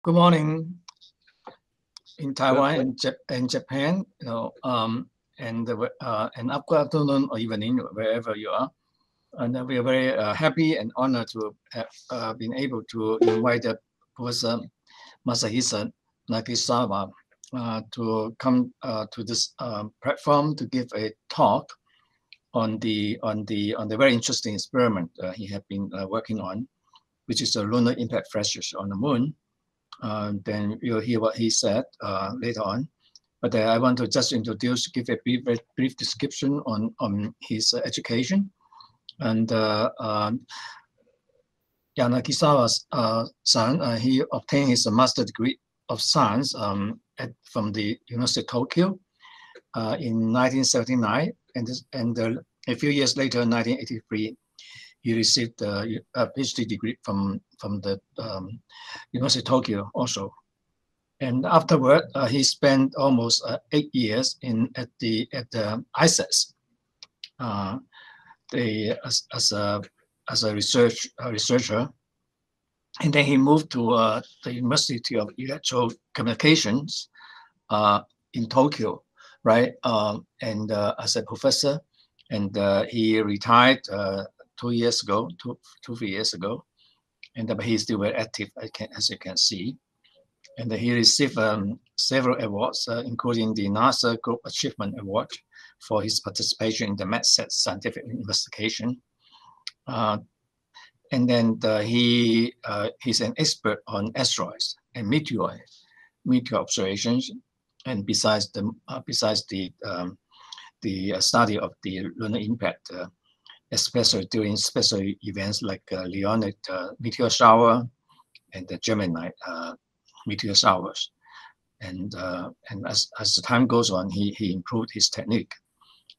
Good morning in Taiwan and Japan, and good afternoon or evening, wherever you are. And we are very happy and honored to have been able to invite Professor Masahisa Yanagisawa to come to this platform to give a talk on the very interesting experiment he has been working on, which is the lunar impact fractures on the moon. Then you'll hear what he said later on. But I want to just give a brief description on his education. And Yanagisawa's son, he obtained his master's degree of science from the University of Tokyo in 1979. And a few years later, in 1983, he received a PhD degree from the University of Tokyo also. And afterward, he spent almost 8 years at the ISES as a researcher. And then he moved to the University of Electro-Communications in Tokyo, right? And as a professor, and he retired 3 years ago, and he's still very active, as you can see. And he received several awards, including the NASA Group Achievement Award for his participation in the MedSat scientific investigation. And then he's an expert on asteroids and meteor observations, and besides the study of the lunar impact, especially during special events like Leonid meteor shower and the Gemini meteor showers. And as the time goes on, he improved his technique.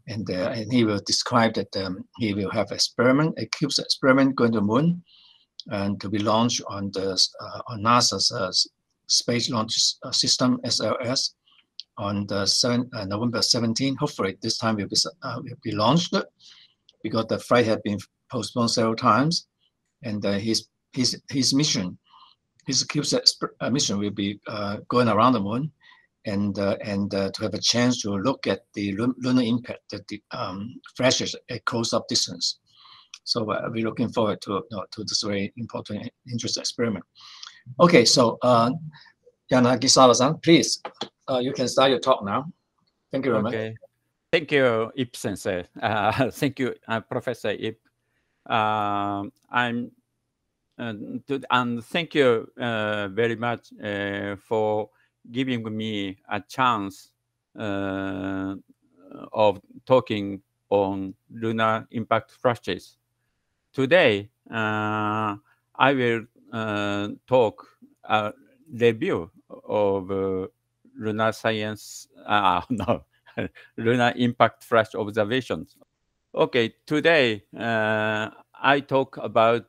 And he will describe that he will have a CubeSat experiment going to the moon, and to be launched on NASA's Space Launch System (SLS) on November 17. Hopefully, this time will be launched, because the flight had been postponed several times, and his mission, his CubeSat mission, will be going around the moon, and to have a chance to look at the lunar impact that the flashes at close-up distance. So we're looking forward to this very important, interesting experiment. Okay, so Yanagisawa-san, please, you can start your talk now. Thank you very much. Thank you, Ip Sensei. Thank you, Professor Ip. And thank you very much for giving me a chance of talking on lunar impact flashes. Today, I will talk a review of lunar science. Lunar impact flash observations. Okay, today I talk about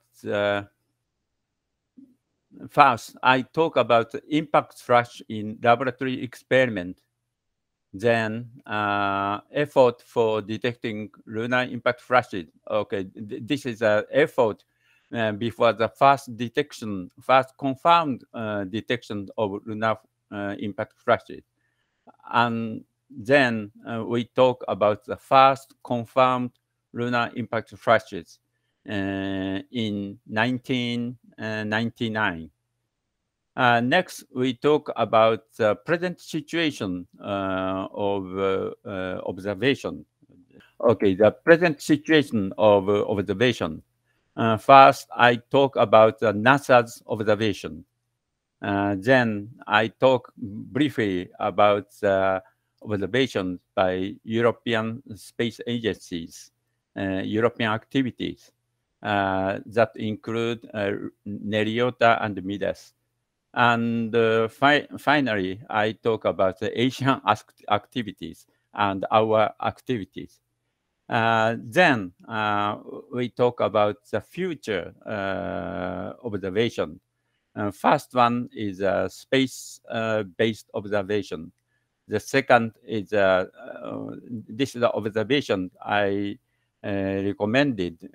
first, I talk about the impact flash in laboratory experiment, then effort for detecting lunar impact flashes. Okay, this is an effort before the first confirmed detection of lunar impact flashes. And then we talk about the first confirmed lunar impact flashes in 1999. Next, we talk about the present situation of observation. Okay, the present situation of observation. First, I talk about NASA's observation. Then I talk briefly about the observations by European space agencies, European activities that include Neriota and MIDAS. And finally, I talk about the Asian activities and our activities. Then we talk about the future observation. First one is a space-based observation. The second is this is the observation I recommended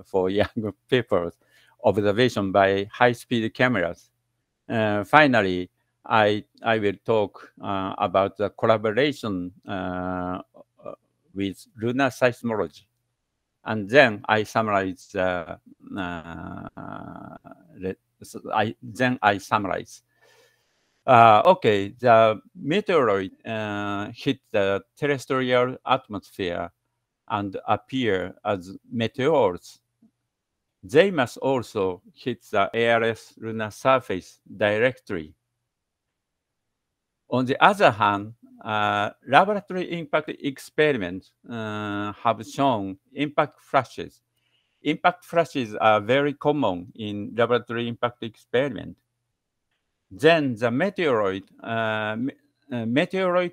for young people, observation by high-speed cameras. Finally, I will talk about the collaboration with lunar seismology, and then I summarize I summarize. Okay, the meteoroid hit the terrestrial atmosphere and appear as meteors. They must also hit the ARS lunar surface directly. On the other hand, laboratory impact experiments have shown impact flashes. Impact flashes are very common in laboratory impact experiment. Then the meteoroid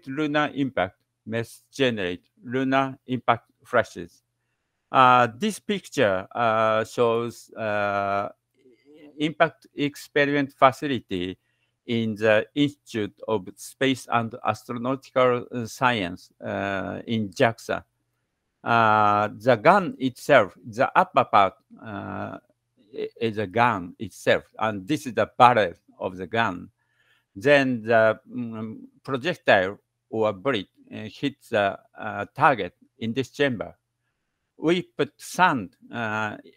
lunar impact must generate lunar impact flashes. This picture shows impact experiment facility in the Institute of Space and Astronautical Science in JAXA. The gun itself, the upper part is a gun itself, and this is the barrel of the gun. Then the projectile or bullet hits the target in this chamber. We put sand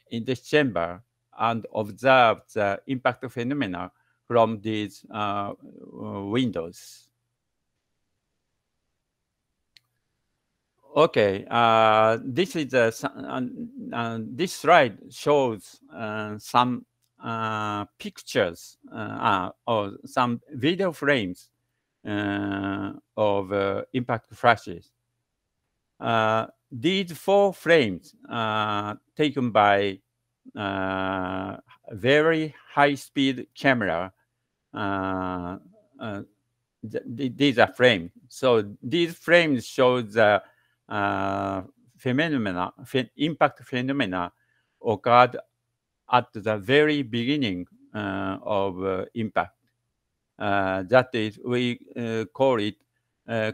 in this chamber and observe the impact phenomena from these windows. Okay, this is this slide shows some pictures or some video frames of impact flashes. These 4 frames taken by very high-speed camera. These are frames. So these frames show the impact phenomena occurred at the very beginning of impact. That is, we call it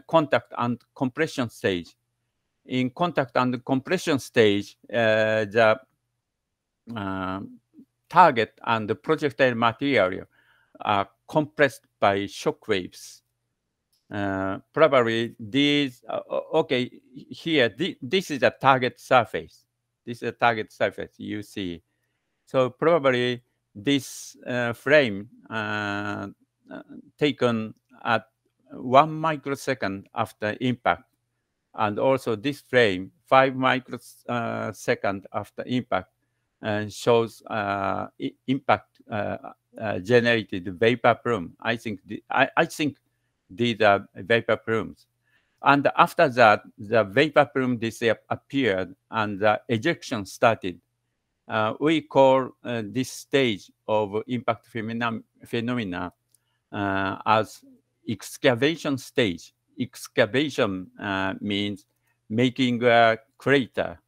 contact and compression stage. In contact and compression stage, the target and the projectile material are compressed by shock waves. Probably these, okay, here, this is a target surface. This is a target surface you see. So probably this frame taken at 1 microsecond after impact, and also this frame 5 microseconds after impact shows impact generated vapor plume. I think these are vapor plumes. And after that, the vapor plume disappeared and the ejection started. We call this stage of impact phenomena as excavation stage. Excavation means making a crater,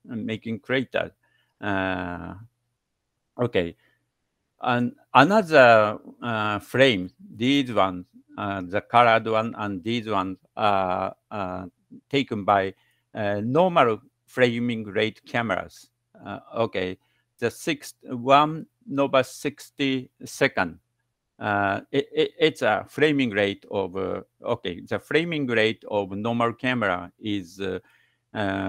okay. And another frame, these ones, the colored one and these ones are taken by normal framing rate cameras. Okay, the 1/62. It's a framing rate of, okay, the framing rate of normal camera is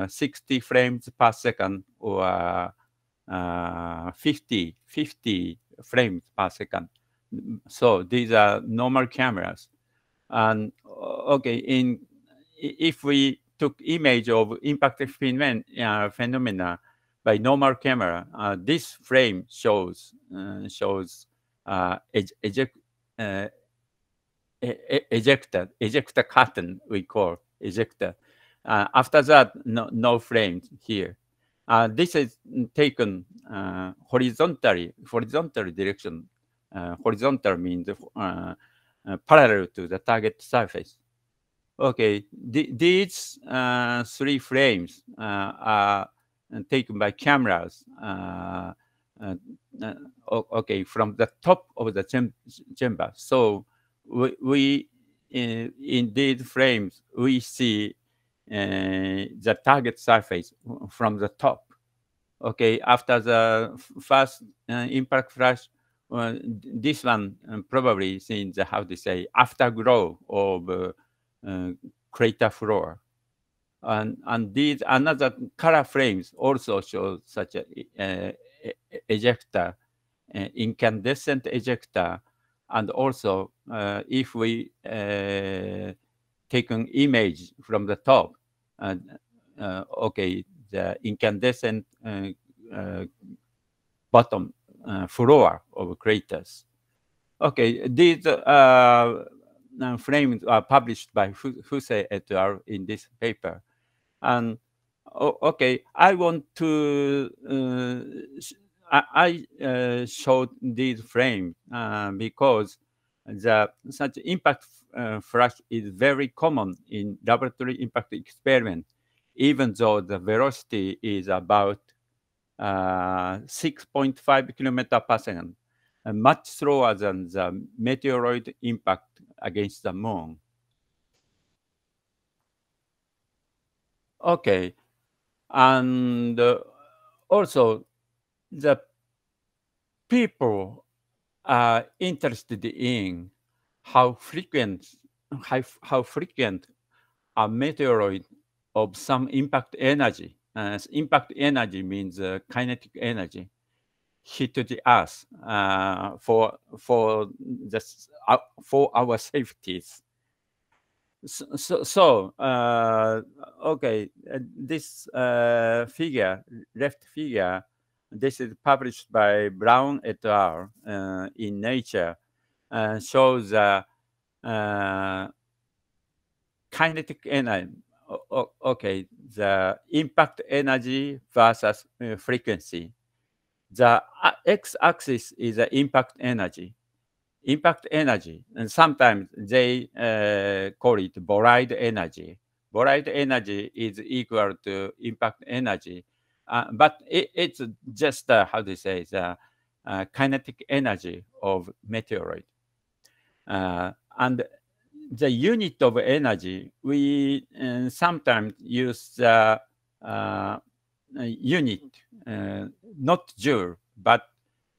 60 frames per second or 50 frames per second. So these are normal cameras. And okay, if we took image of impact phenomena by normal camera, this frame shows ejector curtain, we call ejector. After that, no frames here. This is taken horizontal direction. Horizontal means parallel to the target surface. Okay, these 3 frames are taken by cameras. Okay, from the top of the chamber. So we in these frames we see the target surface from the top. Okay, after the first impact flash, this one probably seems how to say afterglow of crater floor, and these another color frames also show such a ejecta, incandescent ejecta, and also if we take an image from the top, okay, the incandescent bottom floor of craters. Okay, these frames are published by Fuse et al. In this paper. And okay, I want to I showed these frames because such impact flash is very common in laboratory impact experiment, even though the velocity is about 6.5 kilometer per second, much slower than the meteoroid impact against the moon. Okay, and also the people are interested in how frequent a meteoroid of some impact energy. Impact energy means kinetic energy hit to the Earth for our safeties. So okay, this figure, left figure, this is published by Brown et al. In Nature, shows kinetic energy. Okay, the impact energy versus frequency. The x-axis is the impact energy. Impact energy, and sometimes they call it boride energy. Boride energy is equal to impact energy, but it's just how to say the kinetic energy of meteoroid. And the unit of energy, we sometimes use the unit, not joule, but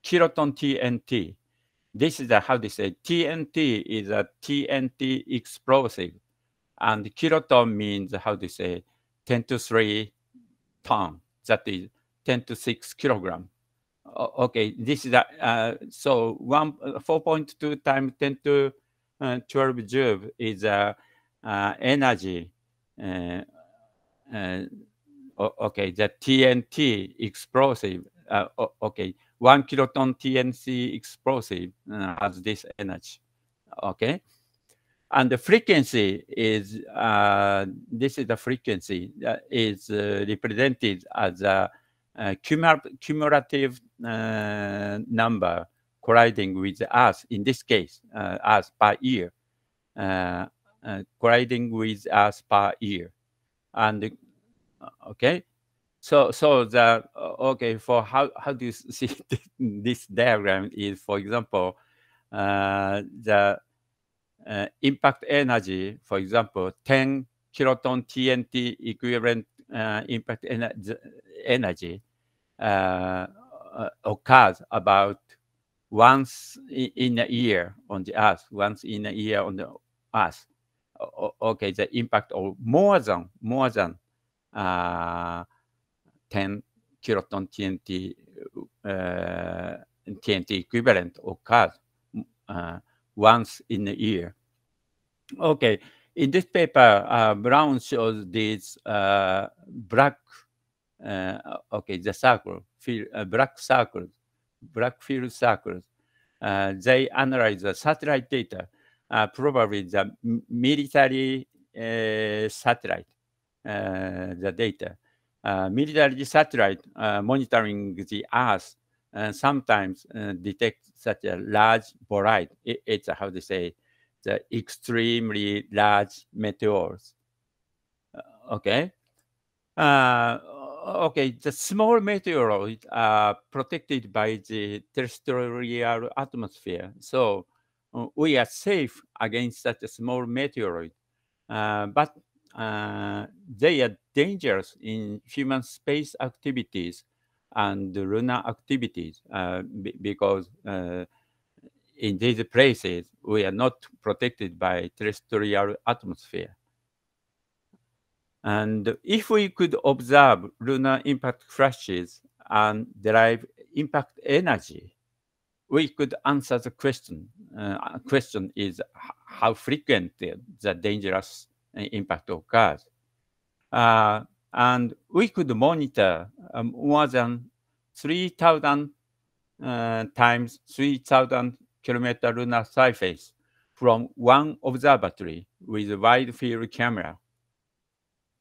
kiloton TNT. This is how they say TNT is a TNT explosive, and kiloton means how they say 10 to 3 ton. That is 10 to 6 kilogram. Okay, this is so 4.2 times 10 to 12 joule is energy. Okay, the TNT explosive. Okay, 1 kiloton TNT explosive has this energy. Okay, and the frequency is this is the frequency that is represented as a cumulative number colliding with the Earth. In this case, Earth per year, colliding with Earth per year, and okay. So the okay, for how do you see this diagram is, for example, the impact energy, for example, 10 kiloton TNT equivalent impact energy occurs about once in a year on the Earth, once in a year on the Earth. Okay, the impact of more than 10 kiloton TNT TNT equivalent occurs once in a year. Okay, in this paper, Brown shows these black, okay, the circle, black circles, black field circles. They analyze the satellite data, probably the military satellite, the data. Military satellite monitoring the Earth sometimes detect such a large boride. It's how they say the extremely large meteors. Okay. Okay, the small meteoroids are protected by the terrestrial atmosphere, so we are safe against such a small meteoroid. But they are dangerous in human space activities and lunar activities because in these places, we are not protected by terrestrial atmosphere. And if we could observe lunar impact flashes and derive impact energy, we could answer the question. Question is how frequent the dangerous impact occurs. And we could monitor more than 3,000 times 3,000 kilometer lunar surface from one observatory with a wide field camera.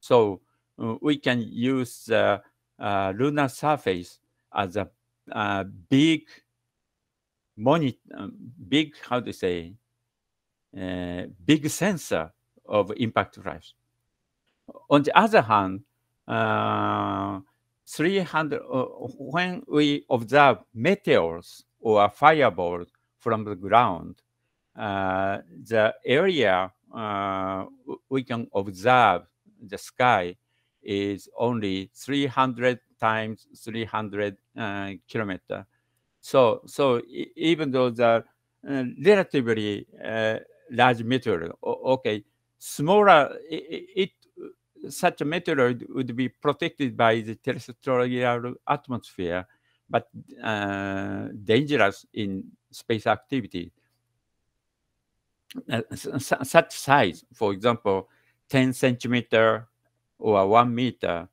So we can use the lunar surface as a big big, how to say, big sensor of impact flash. On the other hand, 300, when we observe meteors or fireballs from the ground, the area we can observe the sky is only 300 times 300 kilometer. So even though the relatively large meteor, okay, smaller, such a meteoroid would be protected by the terrestrial atmosphere, but dangerous in space activity. Such size, for example, 10 centimeter or 1 meter,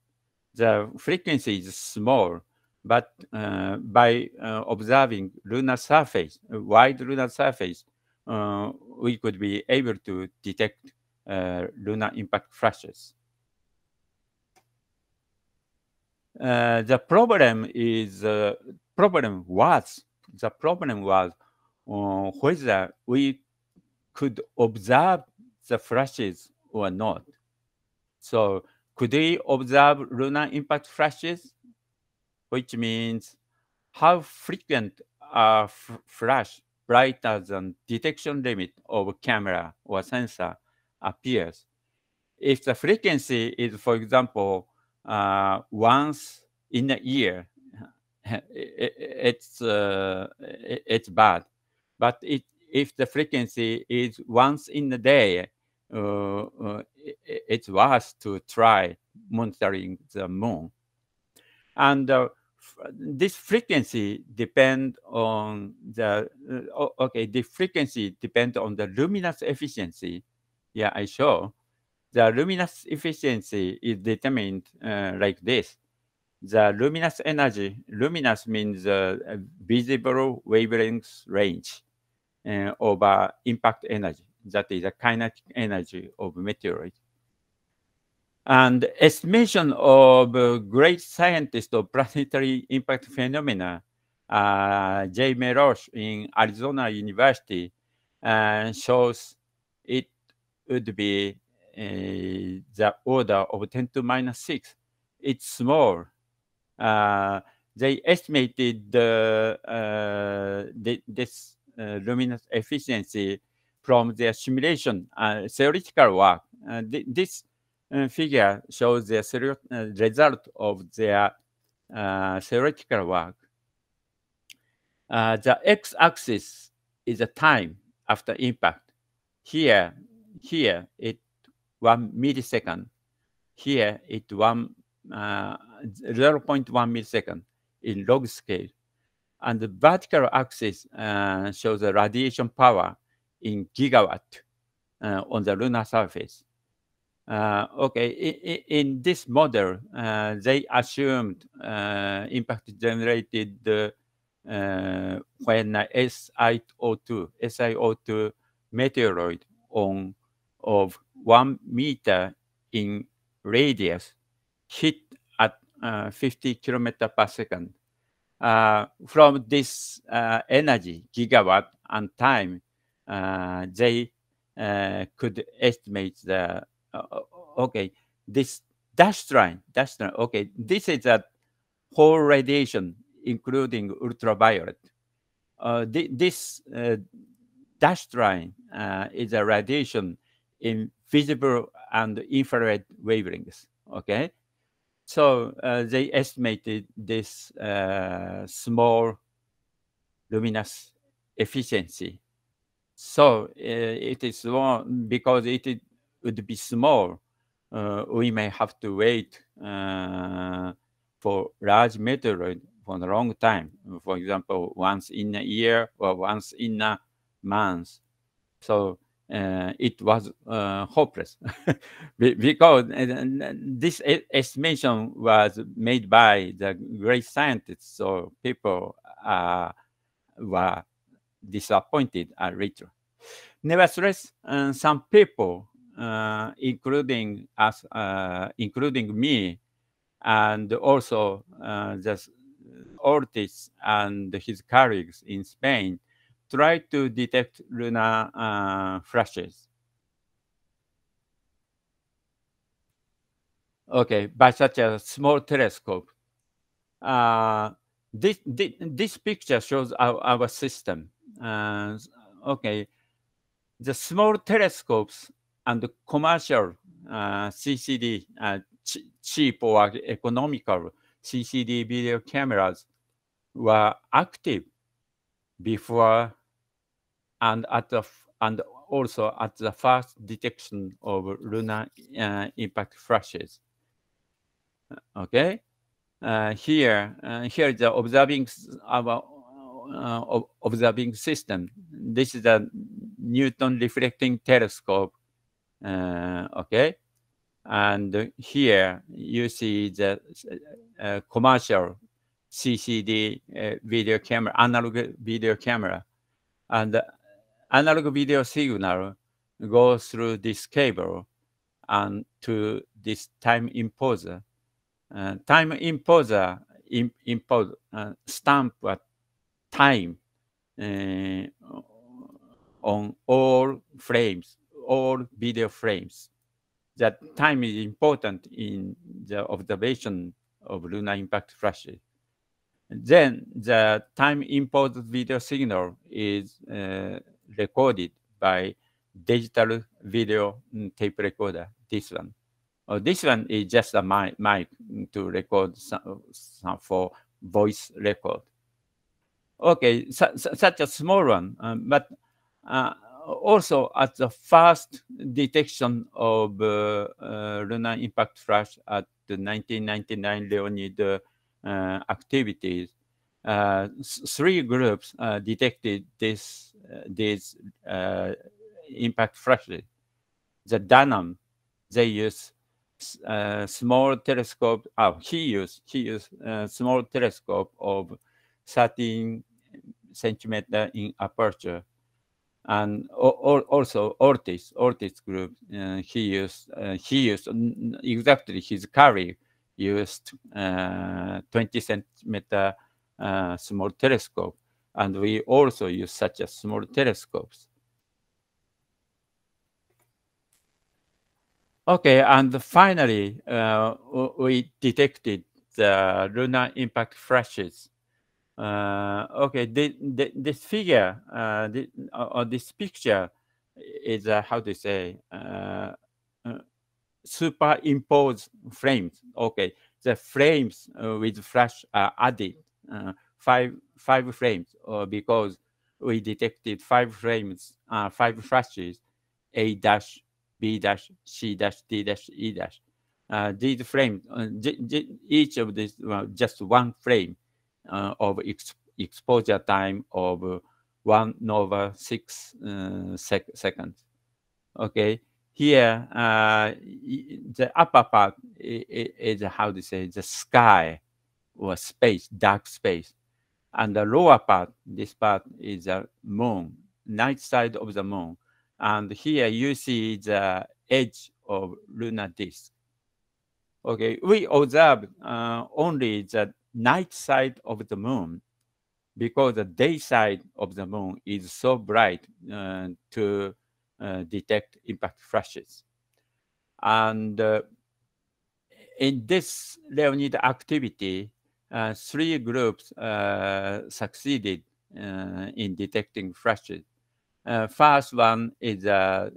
the frequency is small, but by observing lunar surface, wide lunar surface, we could be able to detect lunar impact flashes. The problem was whether we could observe the flashes or not. So could we observe lunar impact flashes, which means how frequent a flash brighter than detection limit of camera or sensor appears? If the frequency is, for example, once in a year, it's bad. But if the frequency is once in a day, it's worth to try monitoring the moon. And this frequency depends on the the frequency depends on the luminous efficiency. Yeah, I show. The luminous efficiency is determined like this. The luminous energy, luminous means visible wavelength range over impact energy. That is the kinetic energy of meteoroid. And estimation of great scientist of planetary impact phenomena, J. Merosh in Arizona University, shows it would be the order of 10 to minus 6. It's small. They estimated this luminous efficiency from their simulation theoretical work. This figure shows the result of their theoretical work. The x-axis is the time after impact. Here it's 1 millisecond. Here it's 0.1 millisecond in log scale. And the vertical axis shows the radiation power in gigawatt on the lunar surface. In this model, they assumed impact generated when SiO2 meteoroid of 1 meter in radius hit at 50 kilometers per second. From this energy, gigawatt, and time, they could estimate the this dashed line. This is a whole radiation, including ultraviolet. This dashed line is a radiation in visible and infrared wavelengths. Okay, so they estimated this small luminous efficiency. So it is small because it would be small. We may have to wait for large meteoroid for a long time. For example, once in a year or once in a month. So it was hopeless because this estimation was made by the great scientists. So people were disappointed later. Nevertheless, some people, including us, including me, and also the Ortiz and his colleagues in Spain, tried to detect lunar flashes. Okay, by such a small telescope. This picture shows our system. Okay, the small telescopes and the commercial CCD, cheap or economical CCD video cameras were active before and also at the first detection of lunar impact flashes. Okay, here is the observing system. This is a Newton reflecting telescope. Okay, and here you see the commercial CCD video camera, analog video camera, and the analog video signal goes through this cable and to this time imposer. Time imposer stamp time on all frames, all video frames. That time is important in the observation of lunar impact flashes. Then the time imposed video signal is recorded by digital video tape recorder, this one. This one is just a mic to record some for voice record. Okay, such a small one, but also at the first detection of lunar impact flash at the 1999 Leonid activities, 3 groups detected these impact flashes. The Dunham, they use small telescope. He used small telescope of 13 centimeter in aperture, and also Ortiz group. He used exactly his colleague used 20 centimeter small telescope, and we also use such a small telescopes. Okay, and finally, we detected the lunar impact flashes. Okay, this figure, or this picture is how to say superimposed frames. Okay, the frames with flash are added, 5 frames, because we detected 5 frames, 5 flashes, A dash, B dash, C dash, D dash, E dash. These frames, each of these, just 1 frame of exposure time of 1/6 seconds. Okay, here the upper part is how to say the sky or space, dark space, and the lower part, this part is the moon, night side of the moon, and here you see the edge of lunar disk. Okay, we observe only the night side of the moon because the day side of the moon is so bright to detect impact flashes. And in this Leonid activity, 3 groups succeeded in detecting flashes. First one is a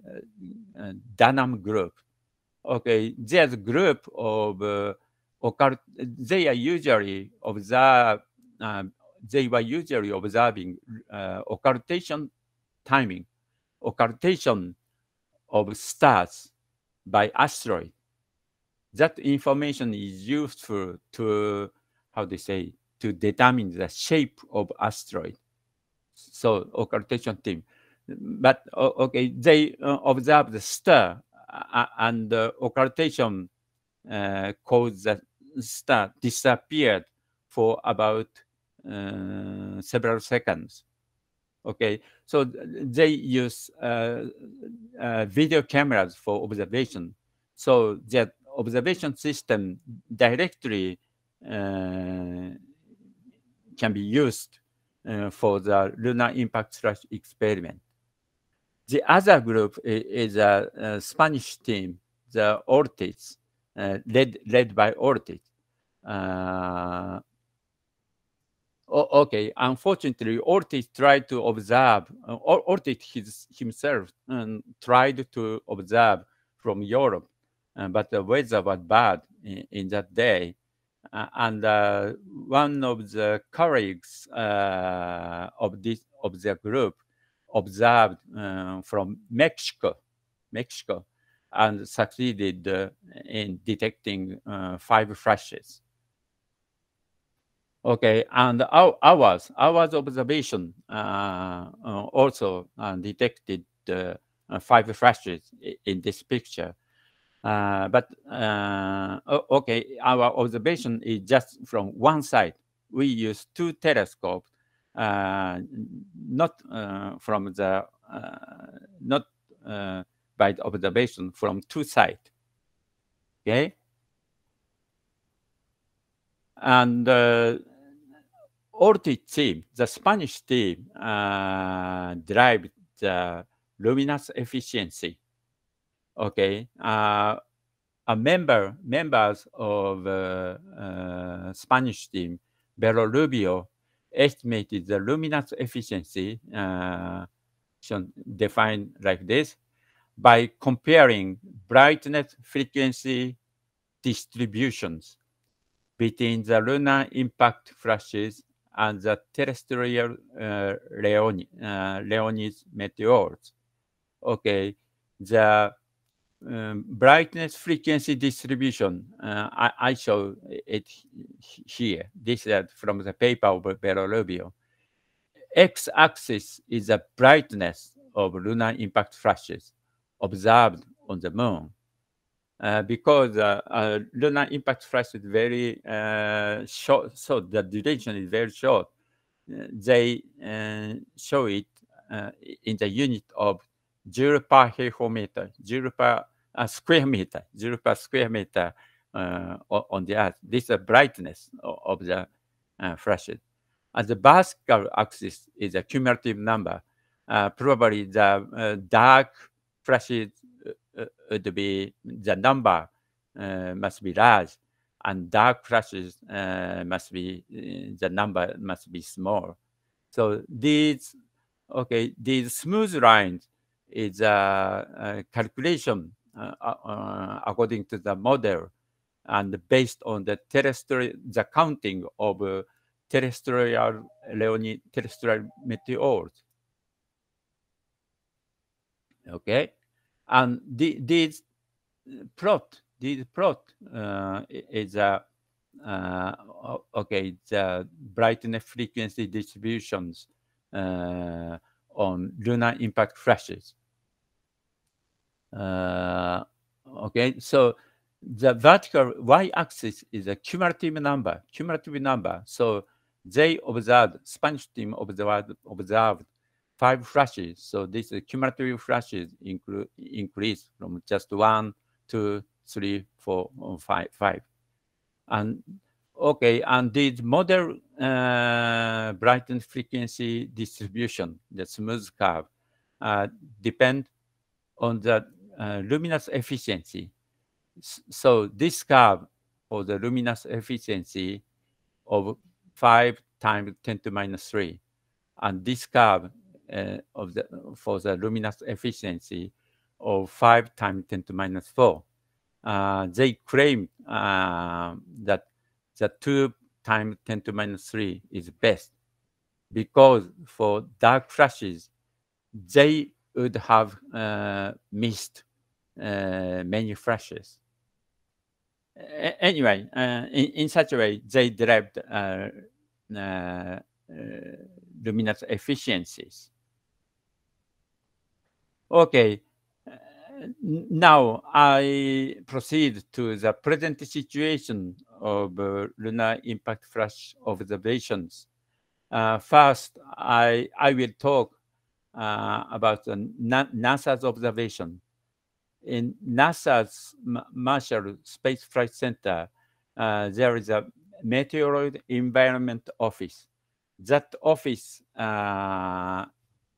Dunham group. Okay, there's a group of occult. They are usually observe they were usually observing occultation timing, occultation of stars by asteroid. That information is useful to, how they say, to determine the shape of asteroid. So occultation team. But okay, they observed the star and occultation caused the star disappeared for about several seconds. Okay, so they use video cameras for observation. So that observation system directly can be used for the lunar impact / experiment. The other group is a Spanish team, the Ortiz, led by Ortiz. Okay, unfortunately, Ortiz tried to observe, Ortiz himself tried to observe from Europe, but the weather was bad in that day. And one of the colleagues of the group observed from Mexico, and succeeded in detecting 5 flashes. Okay, and ours observation also detected 5 flashes in this picture. But okay, our observation is just from one side. We use 2 telescopes, not from the not by the observation from 2 sides. Okay, and Ortiz team, the Spanish team, derived the luminous efficiency. Okay, members of Spanish team, Vero Rubio, estimated the luminous efficiency, defined like this, by comparing brightness frequency distributions between the lunar impact flashes and the terrestrial Leonis meteors. Okay, the brightness frequency distribution, I show it here. This is from the paper of Vero Rubio. X-axis is the brightness of lunar impact flashes observed on the moon. Because lunar impact flash is very short, so the duration is very short. They show it in the unit of joule per Higgs-meter, joule per square meter, joule per square meter on the Earth. This is the brightness of the flashes. And the vertical axis is a cumulative number. Probably the dark flashes would be, the number must be large, and dark flashes must be, the number must be small. So these smooth lines is a calculation according to the model and based on the counting of terrestrial meteors. Okay, and this plot is the brightness frequency distributions on lunar impact flashes. Okay, so the vertical y-axis is a cumulative number. So they observed, Spanish team observed 5 flashes. So this cumulative flashes increase from just 1, 2, 3, 4, 5. And okay, and this model brightness frequency distribution, the smooth curve, depend on the luminous efficiency. So this curve for the luminous efficiency of 5 times 10 to minus 3, and this curve for the luminous efficiency of 5 times 10 to minus 4. They claim that the 2 times 10 to minus 3 is best. because for dark flashes, they would have missed many flashes. Anyway, in such a way, they derived luminous efficiencies. Okay, now I proceed to the present situation of lunar impact flash observations. First, I will talk about NASA's observation. In NASA's Marshall Space Flight Center, there is a meteoroid environment office. That office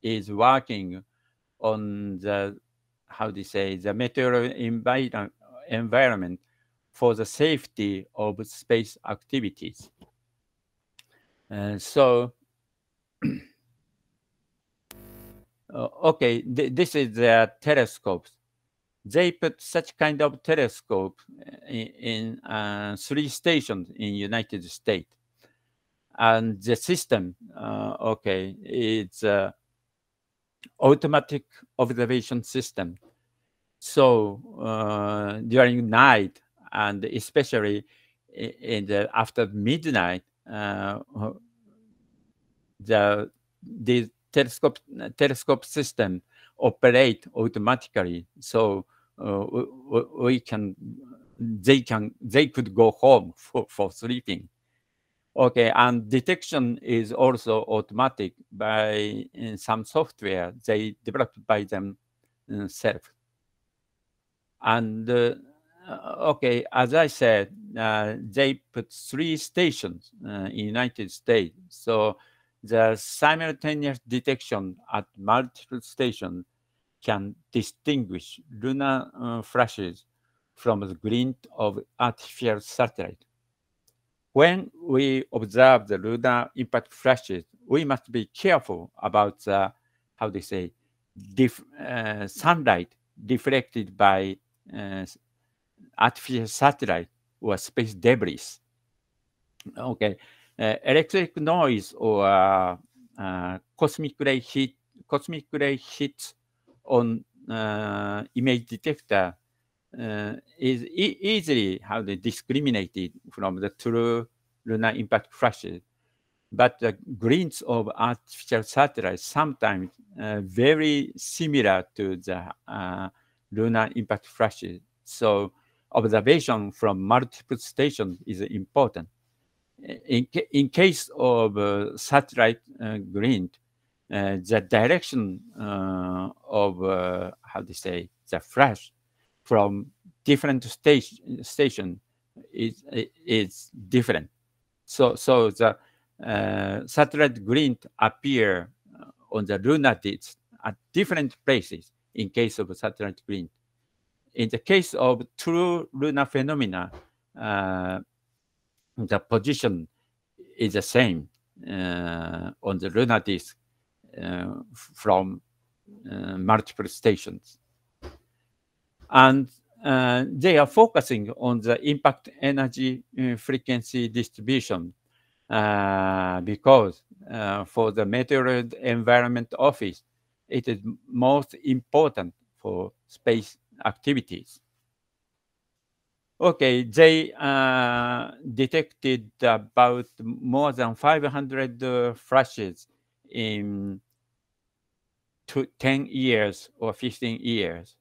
is working on the, how do you say, the meteoroid environment for the safety of space activities. So, okay, this is the telescopes. They put such kind of telescope in 3 stations in United States. And the system, okay, it's automatic observation system. So during night, and especially in the after midnight, the telescope system operate automatically. So they could go home for sleeping. Okay, and detection is also automatic by some software they developed by themselves. And okay, as I said, they put 3 stations in United States. So the simultaneous detection at multiple stations can distinguish lunar flashes from the glint of artificial satellite. When we observe the lunar impact flashes, we must be careful about the, how they say, sunlight deflected by artificial satellite or space debris. Okay, electric noise or cosmic ray hits on image detector is easily how they discriminated from the true lunar impact flashes. But the glints of artificial satellites sometimes very similar to the lunar impact flashes. So observation from multiple stations is important. In case of satellite glint, the direction of how do you say, the flash from different station is different. So the satellite glint appear on the lunar disk at different places in case of satellite glint. In the case of true lunar phenomena, the position is the same on the lunar disk from multiple stations. And they are focusing on the impact energy frequency distribution because for the meteoroid environment office, it is most important for space activities. Okay, they detected about more than 500 flashes in 10 years or 15 years.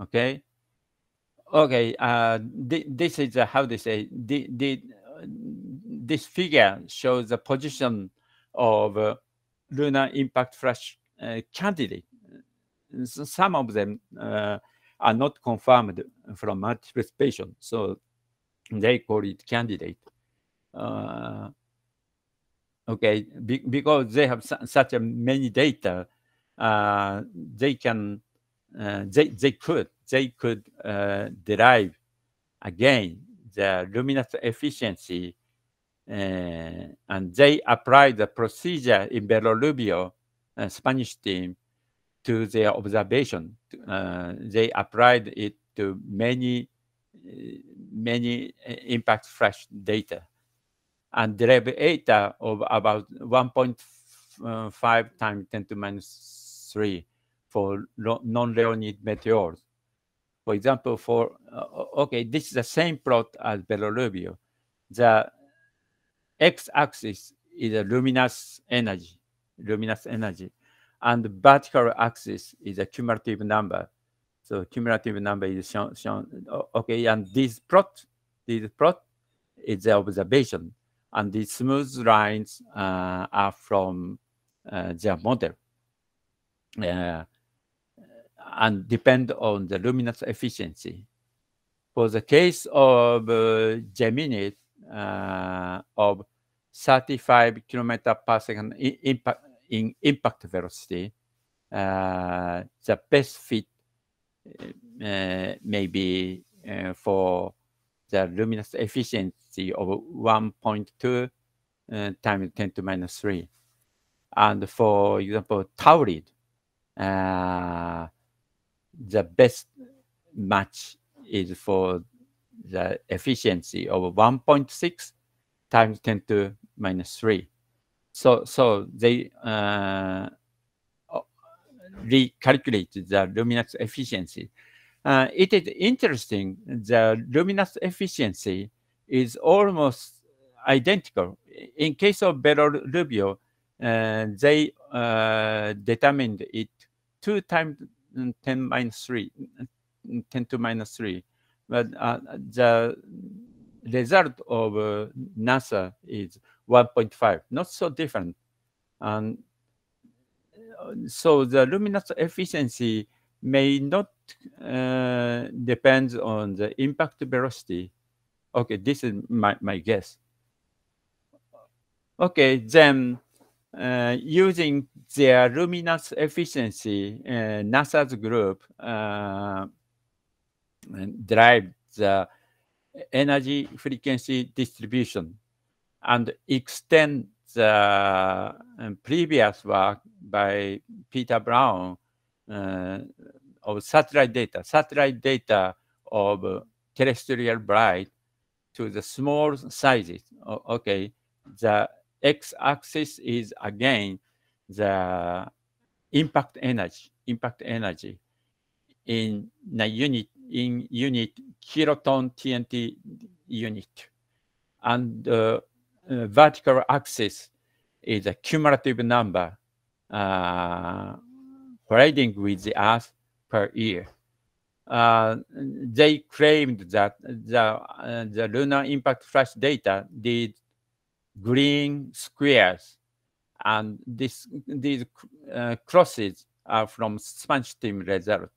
Okay. Okay. This is how they say this figure shows the position of lunar impact flash candidate. Some of them are not confirmed from multiple stations, so they call it candidate. Okay, because they have such a many data, they can they could derive again the luminous efficiency, and they applied the procedure in Belorubio, Spanish team, to their observation. They applied it to many impact flash data. and derive eta of about 1.5 times 10 to minus 3 for non-Leonid meteors. For example, for, okay, this is the same plot as Belo-Rubio. The x-axis is a luminous energy, and the vertical axis is a cumulative number. So cumulative number is shown. Okay, and this plot is the observation, and the smooth lines are from their model, and depend on the luminous efficiency. For the case of Gemini of 35 kilometer per second impact velocity, the best fit may be for the luminous efficiency of 1.2 times 10 to minus 3. And for example, Taurid, the best match is for the efficiency of 1.6 times 10 to minus 3. So they recalculate the luminous efficiency. It is interesting, the luminous efficiency is almost identical. In case of Belo-Rubio, they determined it 2 times 10 minus 3, 10 to minus 3. But the result of NASA is 1.5, not so different. And so the luminous efficiency may not depend on the impact velocity. Okay, this is my guess. Okay, then using their luminous efficiency, NASA's group derived the energy frequency distribution and extend the previous work by Peter Brown of satellite data of terrestrial bright to the small sizes. Okay, the x-axis is again the impact energy in unit kiloton TNT unit, and the vertical axis is a cumulative number colliding with the Earth per year. They claimed that the lunar impact flash data did green squares, and these crosses are from sponge team result.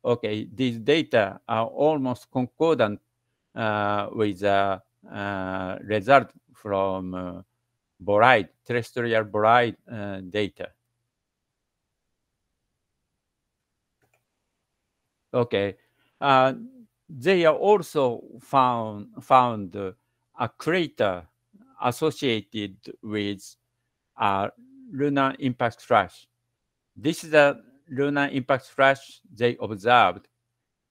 Okay, these data are almost concordant with the result from boride, terrestrial boride data. Okay, they are also found a crater associated with a lunar impact flash. This is a lunar impact flash they observed,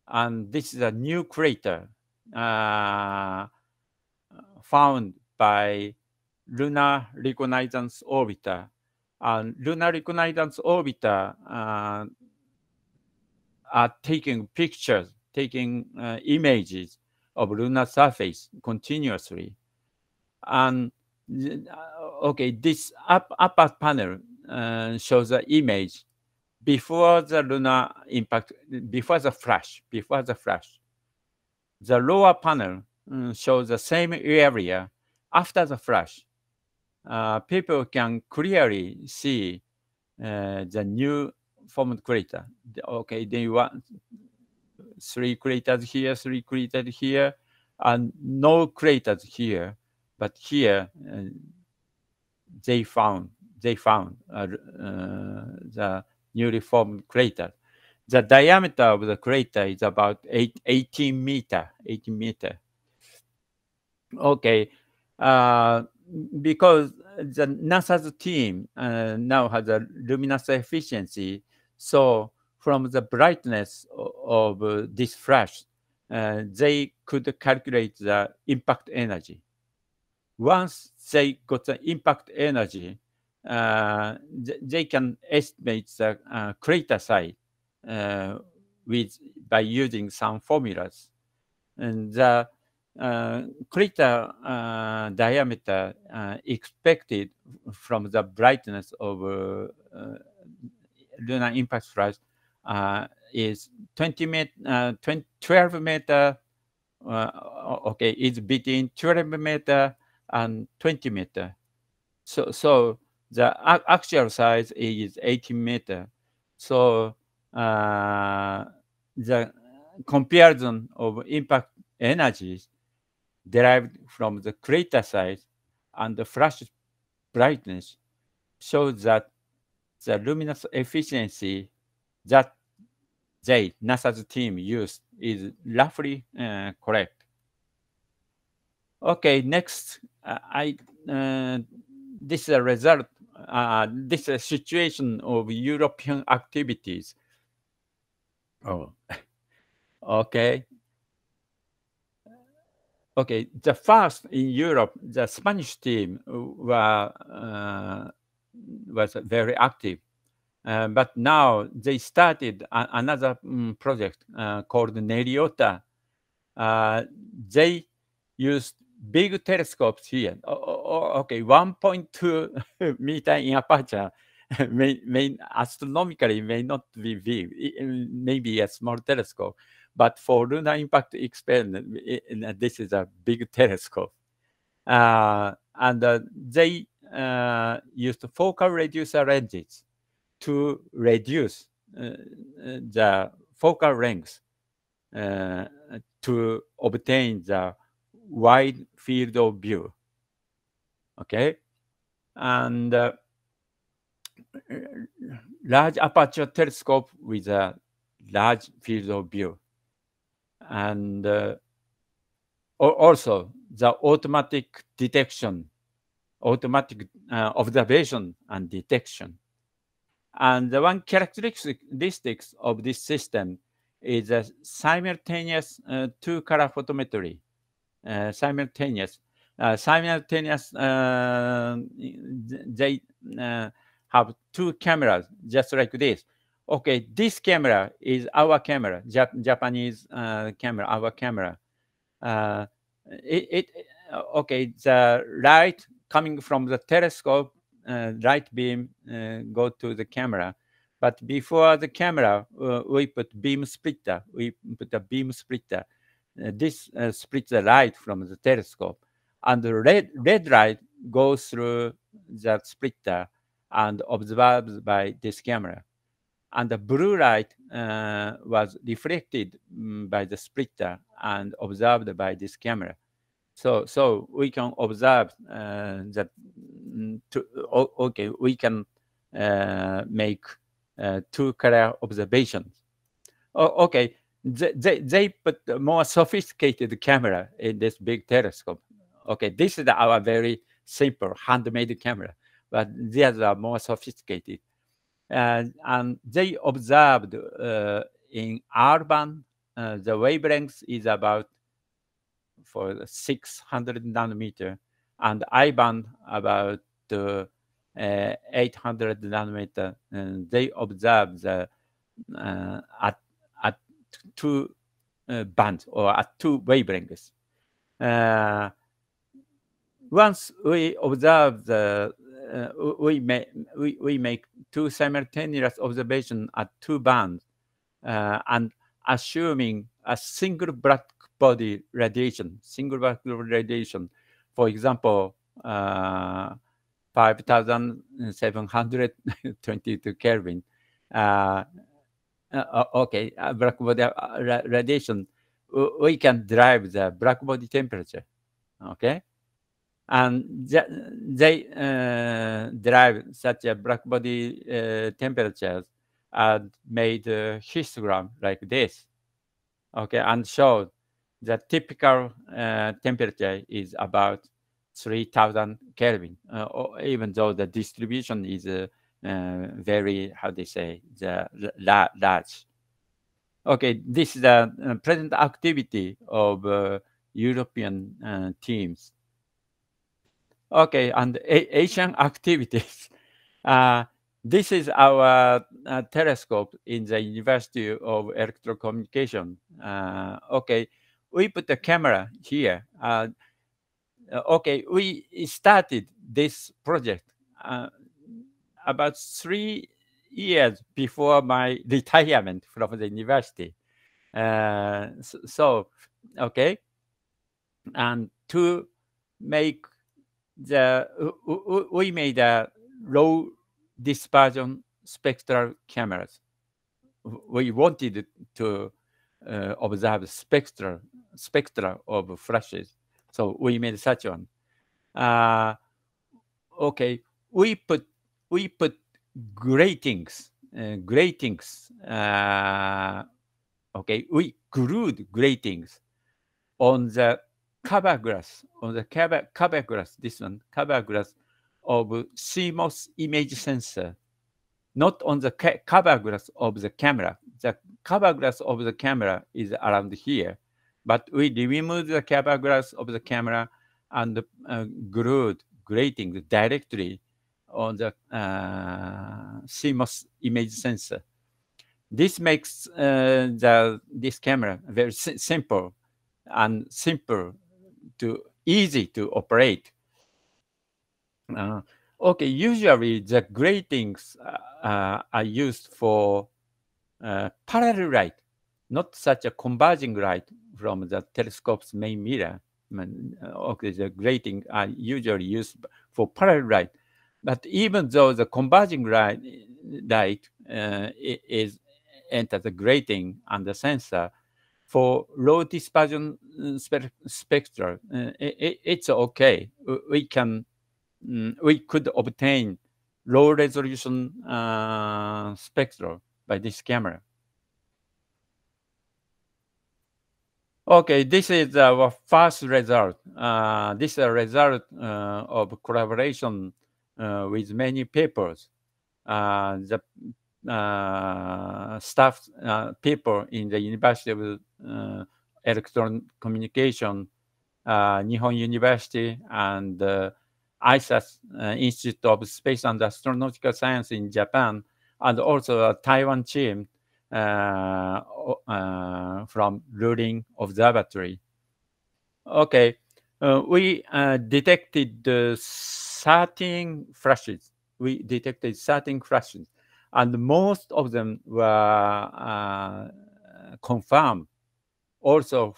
and this is a new crater found by Lunar Reconnaissance Orbiter. And Lunar Reconnaissance Orbiter are taking pictures, images of lunar surface continuously. And okay, this upper panel shows the image before the lunar impact, before the flash. The lower panel shows the same area after the flash. People can clearly see the new formed crater. Okay, they want 3 craters here, and no craters here. But here, they found the newly formed crater. The diameter of the crater is about 18 meter. Okay, because the NASA's team now has a luminous efficiency, so from the brightness of this flash, they could calculate the impact energy. once they got the impact energy, they can estimate the crater size by using some formulas. And the crater diameter expected from the brightness of lunar impact flash is 12 meter. Okay, it's between 12 meter and 20 meter. So the actual size is 18 meter. So the comparison of impact energies derived from the crater size and the flash brightness shows that the luminous efficiency that NASA's team used is roughly correct. Okay, next, this is a result. This is a situation of European activities. Oh, okay. Okay, the first in Europe, the Spanish team was very active. But now they started another project called Neriota. They used big telescopes here. Okay, 1.2 meter in aperture may astronomically may not be big, maybe a small telescope. But for lunar impact experiment, this is a big telescope. And they used focal reducer lenses to reduce the focal length to obtain the wide field of view. Okay, and large aperture telescope with a large field of view, and also the automatic detection, automatic observation and detection. And the one characteristics of this system is a simultaneous two-color photometry. Simultaneous. They have two cameras, just like this. Okay, this camera is our camera, Japanese camera, our camera. Okay, the light coming from the telescope, light beam go to the camera. But before the camera, we put beam splitter. We put a beam splitter. This splits the light from the telescope. And the red light goes through that splitter and observed by this camera. And the blue light was reflected by the splitter and observed by this camera. So we can observe that. Okay, we can make two-color observations. Okay, they put a more sophisticated camera in this big telescope. Okay, this is our very simple handmade camera, but these are more sophisticated. And they observed in R-band, the wavelength is about for 600 nanometer, and I-band about 800 nanometer. And they observed the, at two bands or at two wavelengths. Once we observe the we make two simultaneous observations at two bands, and assuming a single black body radiation, for example, 5,722 Kelvin. Okay, black body radiation, we can drive the black body temperature. Okay. And they drive such a black body temperatures and made a histogram like this. Okay, and showed the typical temperature is about 3,000 Kelvin, even though the distribution is very, how they say, the large. Okay, this is the present activity of European teams. Okay, and Asian activities. This is our telescope in the University of Electro-Communication. Okay, we put the camera here. Okay, we started this project about 3 years before my retirement from the university. Okay, and to make we made a low dispersion spectral cameras. We wanted to observe spectra of flashes, so we made such one. Okay, we put gratings. Okay, we glued gratings on the cover glass, this one, cover glass of CMOS image sensor, not on the cover glass of the camera. The cover glass of the camera is around here, but we removed the cover glass of the camera and glued gratings directly on the CMOS image sensor. This makes this camera very simple and easy to operate. Okay, usually the gratings are used for parallel light, not such a converging light from the telescope's main mirror. Okay, the grating are usually used for parallel light, but even though the converging light is enter the grating and the sensor, for low dispersion spectra, it's okay. We could obtain low resolution spectra by this camera. Okay, this is our first result. This is a result of collaboration with many papers. The staff people in the University of Electro-Communication, Nihon University, and ISAS, Institute of Space and Astronautical Science in Japan, and also a Taiwan team from Lunar Observatory. Okay, we detected 13 flashes. We detected 13 flashes, and most of them were confirmed. Also,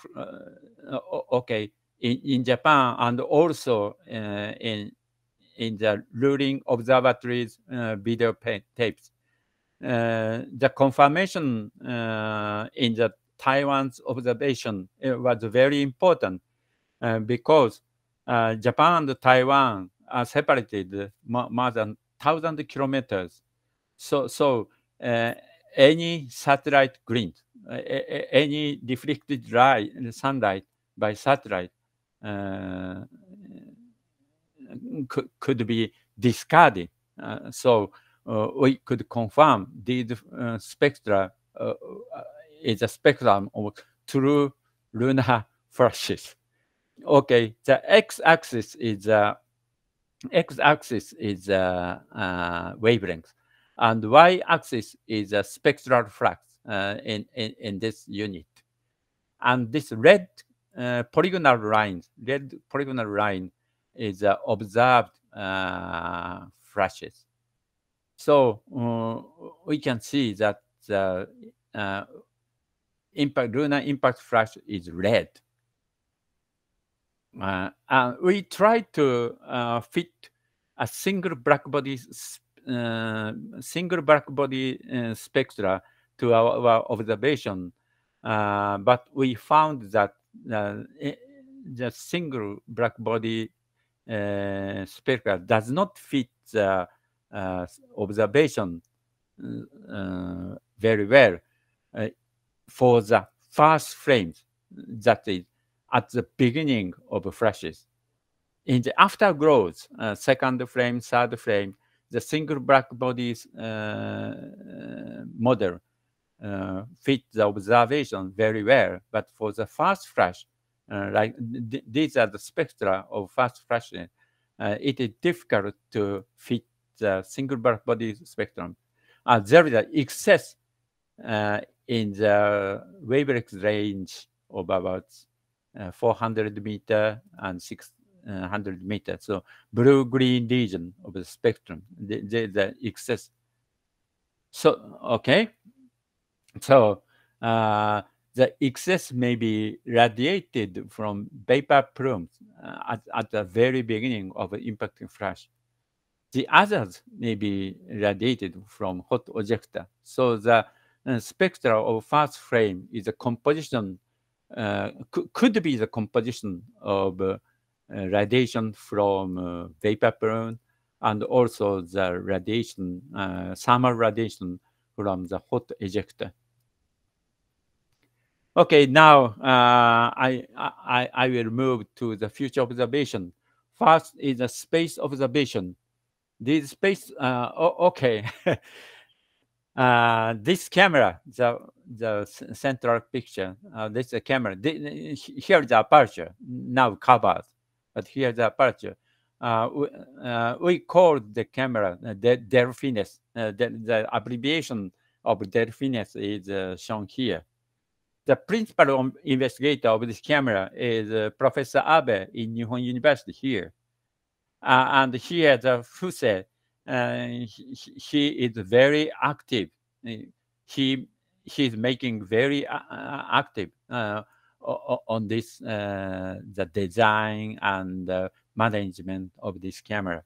okay, in Japan, and also in the Lunar Observatory's video tapes. The confirmation in the Taiwan's observation was very important because Japan and Taiwan are separated more than 1,000 kilometers. So any satellite glint, any reflected sunlight by satellite could be discarded. So we could confirm these spectra is a spectrum of true lunar flashes. Okay, the x-axis is wavelength, and y-axis is a spectral flux in this unit. And this red polygonal line is observed flashes. So we can see that the lunar impact flash is red. We tried to fit a single black body spectra to our observation, but we found that the single black body spectra does not fit the observation very well for the first frames, that is at the beginning of flashes. In the afterglows, second frame, third frame, the single black bodies model fit the observation very well. But for the first flash, like these are the spectra of first flashes, it is difficult to fit the single black body spectrum. There is an excess in the wavelength range of about 400 meter and 600 meter. So blue-green region of the spectrum, the excess. So, okay. So the excess may be radiated from vapor plumes at the very beginning of an impacting flash. The others may be radiated from hot ejector. So the spectra of first frame is a composition, could be the composition of radiation from vapor plume and also the radiation, thermal radiation from the hot ejector. Okay, now I will move to the future observation. First is the space observation. This space, okay. This camera, the central picture, this is a camera. Here is the aperture, now covered, but here is the aperture. We call the camera Delphinus. The abbreviation of Delphinus is shown here. The principal investigator of this camera is Professor Abe in Nihon University here. And here, the Fuse, he is very active. He is making very active on this, the design and management of this camera.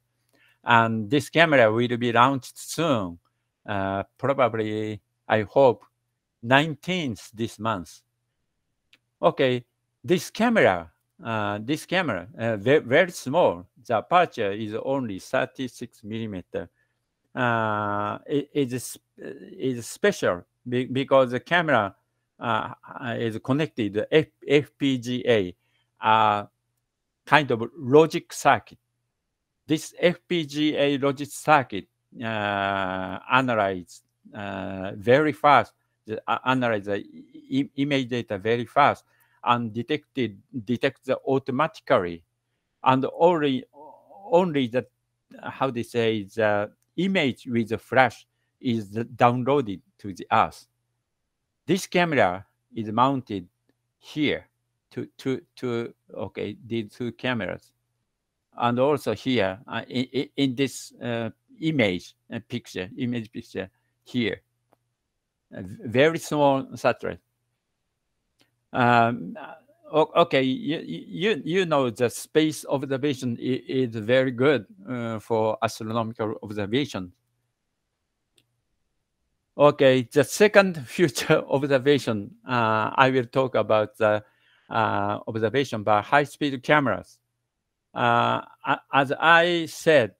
And this camera will be launched soon, probably, I hope, 19th this month. Okay, this camera, very small. The aperture is only 36 millimeter. It is special because the camera is connected to FPGA, kind of logic circuit. This FPGA logic circuit analyze very fast, analyze the image data very fast, and detects automatically, and only the, how they say, the image with the flash is downloaded to the Earth. This camera is mounted here to okay, these two cameras, and also here in this image picture here, very small satellite. Okay, you know the space observation is very good for astronomical observation. Okay, the second future observation, I will talk about the observation by high-speed cameras. As I said,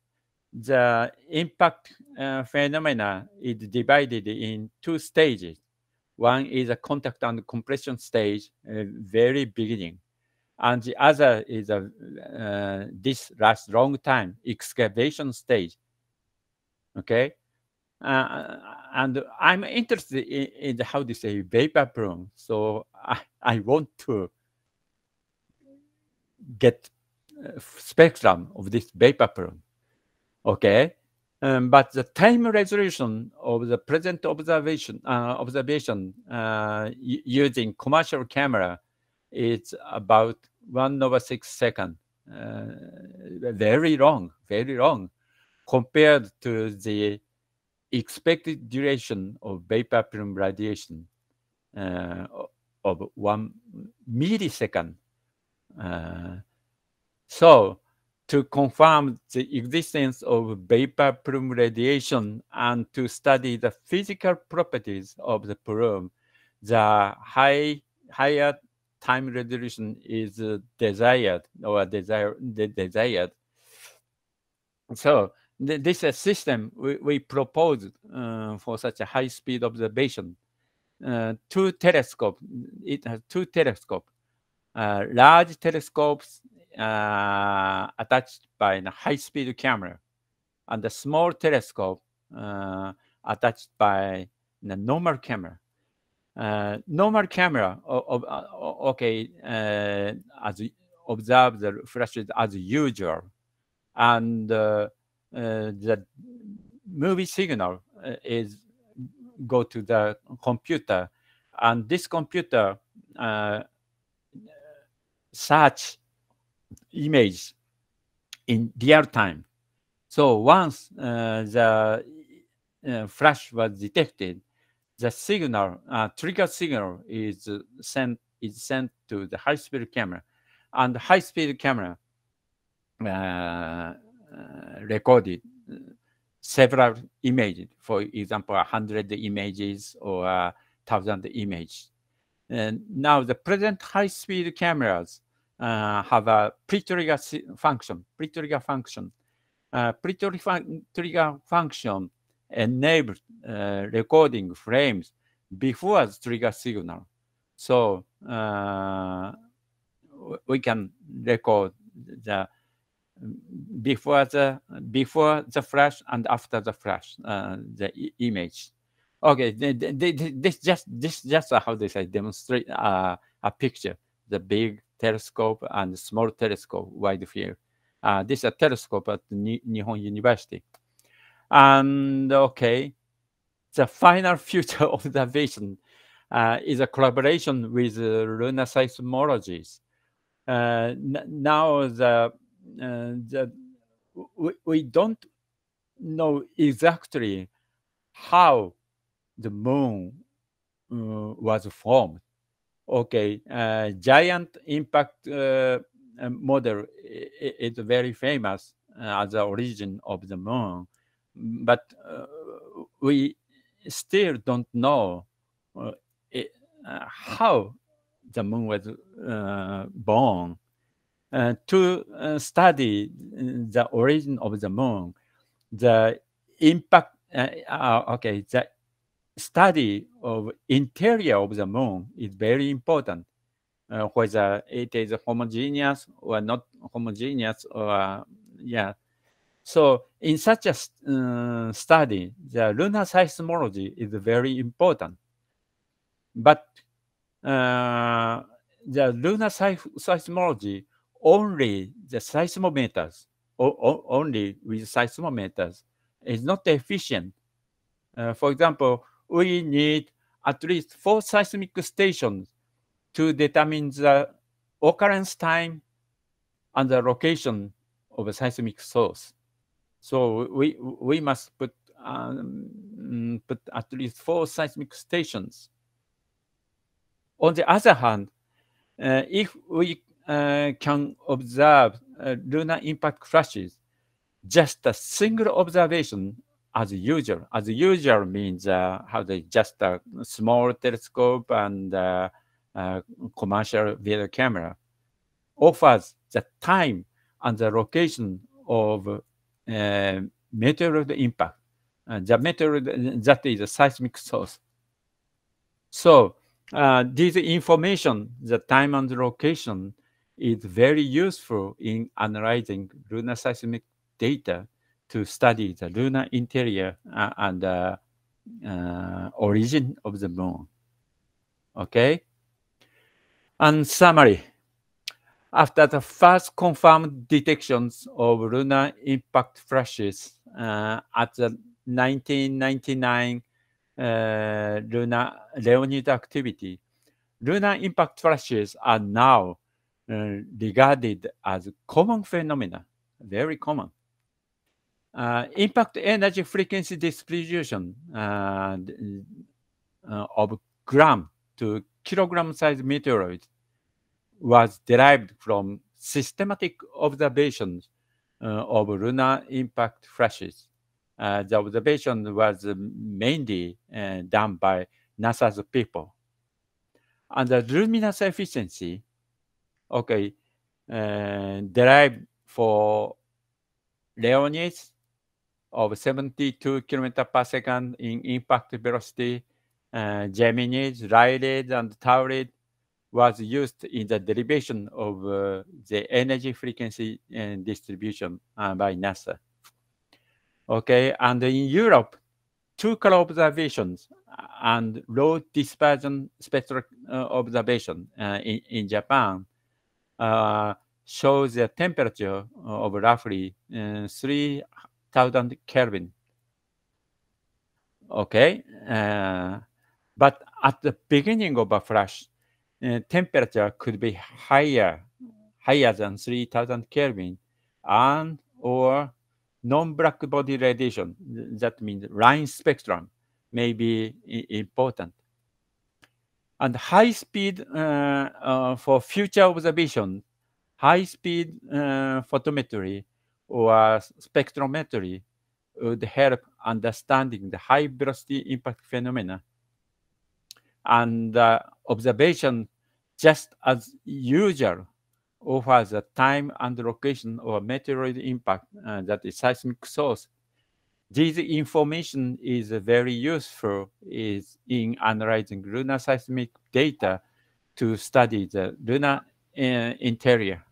the impact phenomena is divided in two stages. One is a contact and compression stage, very beginning. And the other is this last long time, excavation stage. Okay? And I'm interested in how to say vapor plume. So I want to get spectrum of this vapor plume. Okay? But the time resolution of the present observation using commercial camera is about 1/6 second. Very long compared to the expected duration of vapor plume radiation of 1 millisecond. So, to confirm the existence of vapor plume radiation and to study the physical properties of the plume, the higher time resolution is desired. So this is a system we proposed for such a high-speed observation. Two telescopes. It has two telescopes. Large telescopes attached by a high-speed camera, and a small telescope attached by the normal camera. Normal camera, okay, as observe the flashes as usual, and the movie signal is go to the computer, and this computer search image in real time. So once the flash was detected, the signal, trigger signal is sent to the high-speed camera, and the high-speed camera recorded several images. For example, 100 images or 1,000 images. And now the present high-speed cameras have a pre-trigger function. Pre-trigger function. Pre-trigger function enables recording frames before the trigger signal. So we can record the before the flash and after the flash the image. Okay, this just how they say demonstrate a picture, the big telescope and small telescope wide field. This is a telescope at Nihon University. And okay, the final future observation is a collaboration with lunar seismologists. Now we don't know exactly how the moon was formed. Okay, giant impact model is very famous as the origin of the moon, but we still don't know how the moon was born. To study the origin of the moon, the impact, the study of interior of the moon is very important, whether it is homogeneous or not homogeneous, or So in such a study, the lunar seismology is very important. But the lunar seismology, only the seismometers, only with seismometers, is not efficient. For example, we need at least 4 seismic stations to determine the occurrence time and the location of a seismic source. So we must put at least 4 seismic stations. On the other hand, if we can observe lunar impact flashes, just a single observation as usual. As usual means just a small telescope and commercial video camera offers the time and the location of meteoroid impact. The meteoroid, that is a seismic source. So this information, the time and the location, is very useful in analyzing lunar seismic data to study the lunar interior and origin of the moon. Okay? And summary. After the first confirmed detections of lunar impact flashes at the 1999 lunar Leonid activity, lunar impact flashes are now regarded as common phenomena, very common. Impact energy frequency distribution of gram to kilogram size meteoroids was derived from systematic observations of lunar impact flashes. The observation was mainly done by NASA's people. And the luminous efficiency, derived for Leonids of 72 km per second in impact velocity, Geminids, Lyrids, and Taurids was used in the derivation of the energy frequency distribution by NASA. Okay, and in Europe, 2 color observations and low dispersion spectral observation in Japan shows a temperature of roughly 3,000 Kelvin. Okay, but at the beginning of a flash, temperature could be higher than 3,000 Kelvin, and or non-black body radiation, that means line spectrum, may be important. And high speed for future observation, high speed photometry or spectrometry would help understanding the high velocity impact phenomena. And observation, just as usual, offers a time and location of a meteoroid impact that is seismic source. This information is very useful in analyzing lunar seismic data to study the lunar interior.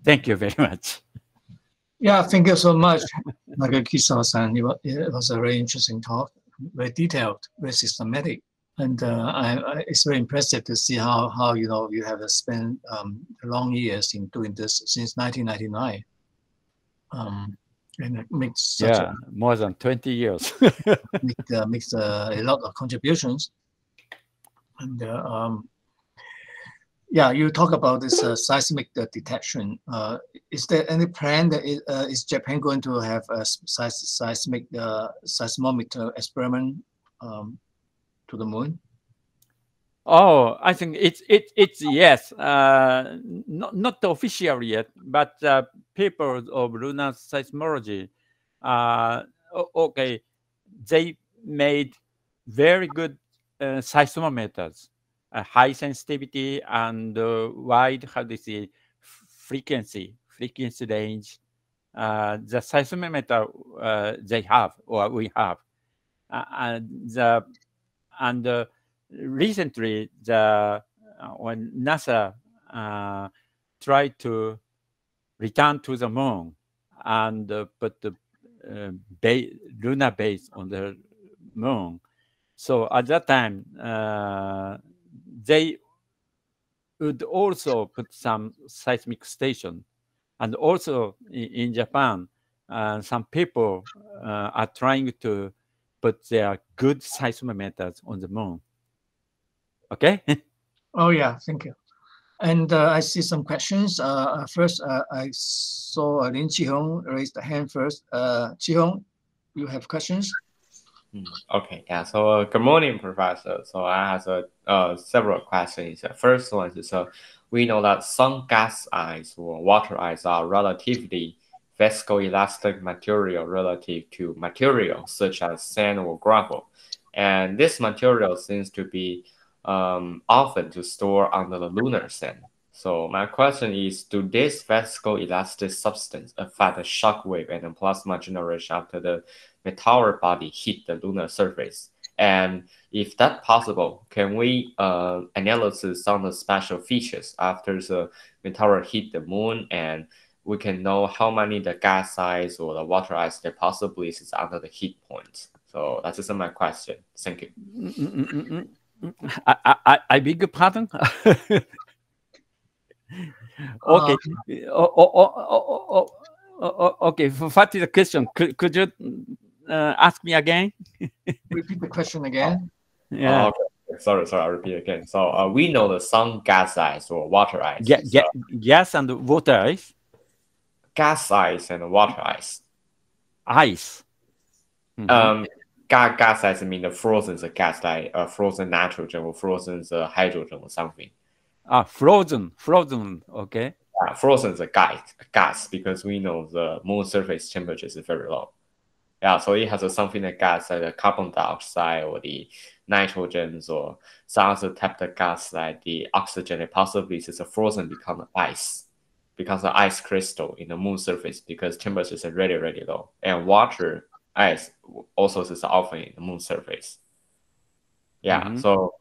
Thank you very much. Yeah, thank you so much, Nagakisawa-san. It was a very interesting talk, very detailed, very systematic, and it's very impressive to see how you have spent long years in doing this since 1999, and it makes such more than 20 years. makes a lot of contributions, and yeah, you talk about this seismic detection. Is there any plan that is Japan going to have a seismic seismometer experiment to the moon? Oh, I think it's yes, not official yet, but people of lunar seismology, okay, they made very good seismometers. High sensitivity and wide, frequency range. The seismometer they have, or we have, and recently when NASA tried to return to the moon and put the lunar base on the moon, so at that time they would also put some seismic station. And also in Japan, some people are trying to put their good seismometers on the moon. Okay? Oh, yeah, thank you. And I see some questions. First, I saw Lin Qihong raise the hand first. Qihong, you have questions? Okay, yeah. So good morning, Professor. So I have several questions. The first one is we know that some gas ice or water ice are relatively viscoelastic material relative to material such as sand or gravel, and this material seems to be often to store under the lunar sand. So my question is, do this viscoelastic substance affect the shock wave and the plasma generation after the meteor body hit the lunar surface? And if that's possible, can we analyze some of the special features after the meteor hit the moon, and we can know how many the gas ice or the water ice that possibly is under the hit point? So that's just my question. Thank you. I beg your pardon? Okay. Okay. What is the question? Could you ask me again? Repeat the question again. Yeah. Okay. Sorry. I'll repeat again. So we know that some gas ice or water ice. Gas and water ice. Gas ice and water ice. Ice. Gas ice mean the frozen gas, like frozen nitrogen or frozen hydrogen or something. Frozen. Okay. Yeah, frozen is a gas because we know the moon surface temperature is very low. Yeah, so it has something like gas like the carbon dioxide or the nitrogens or some other type of gas like the oxygen. It possibly is a frozen become ice, becomes an ice crystal in the moon surface because temperature is really, really low. And water ice also is often in the moon surface. Yeah, so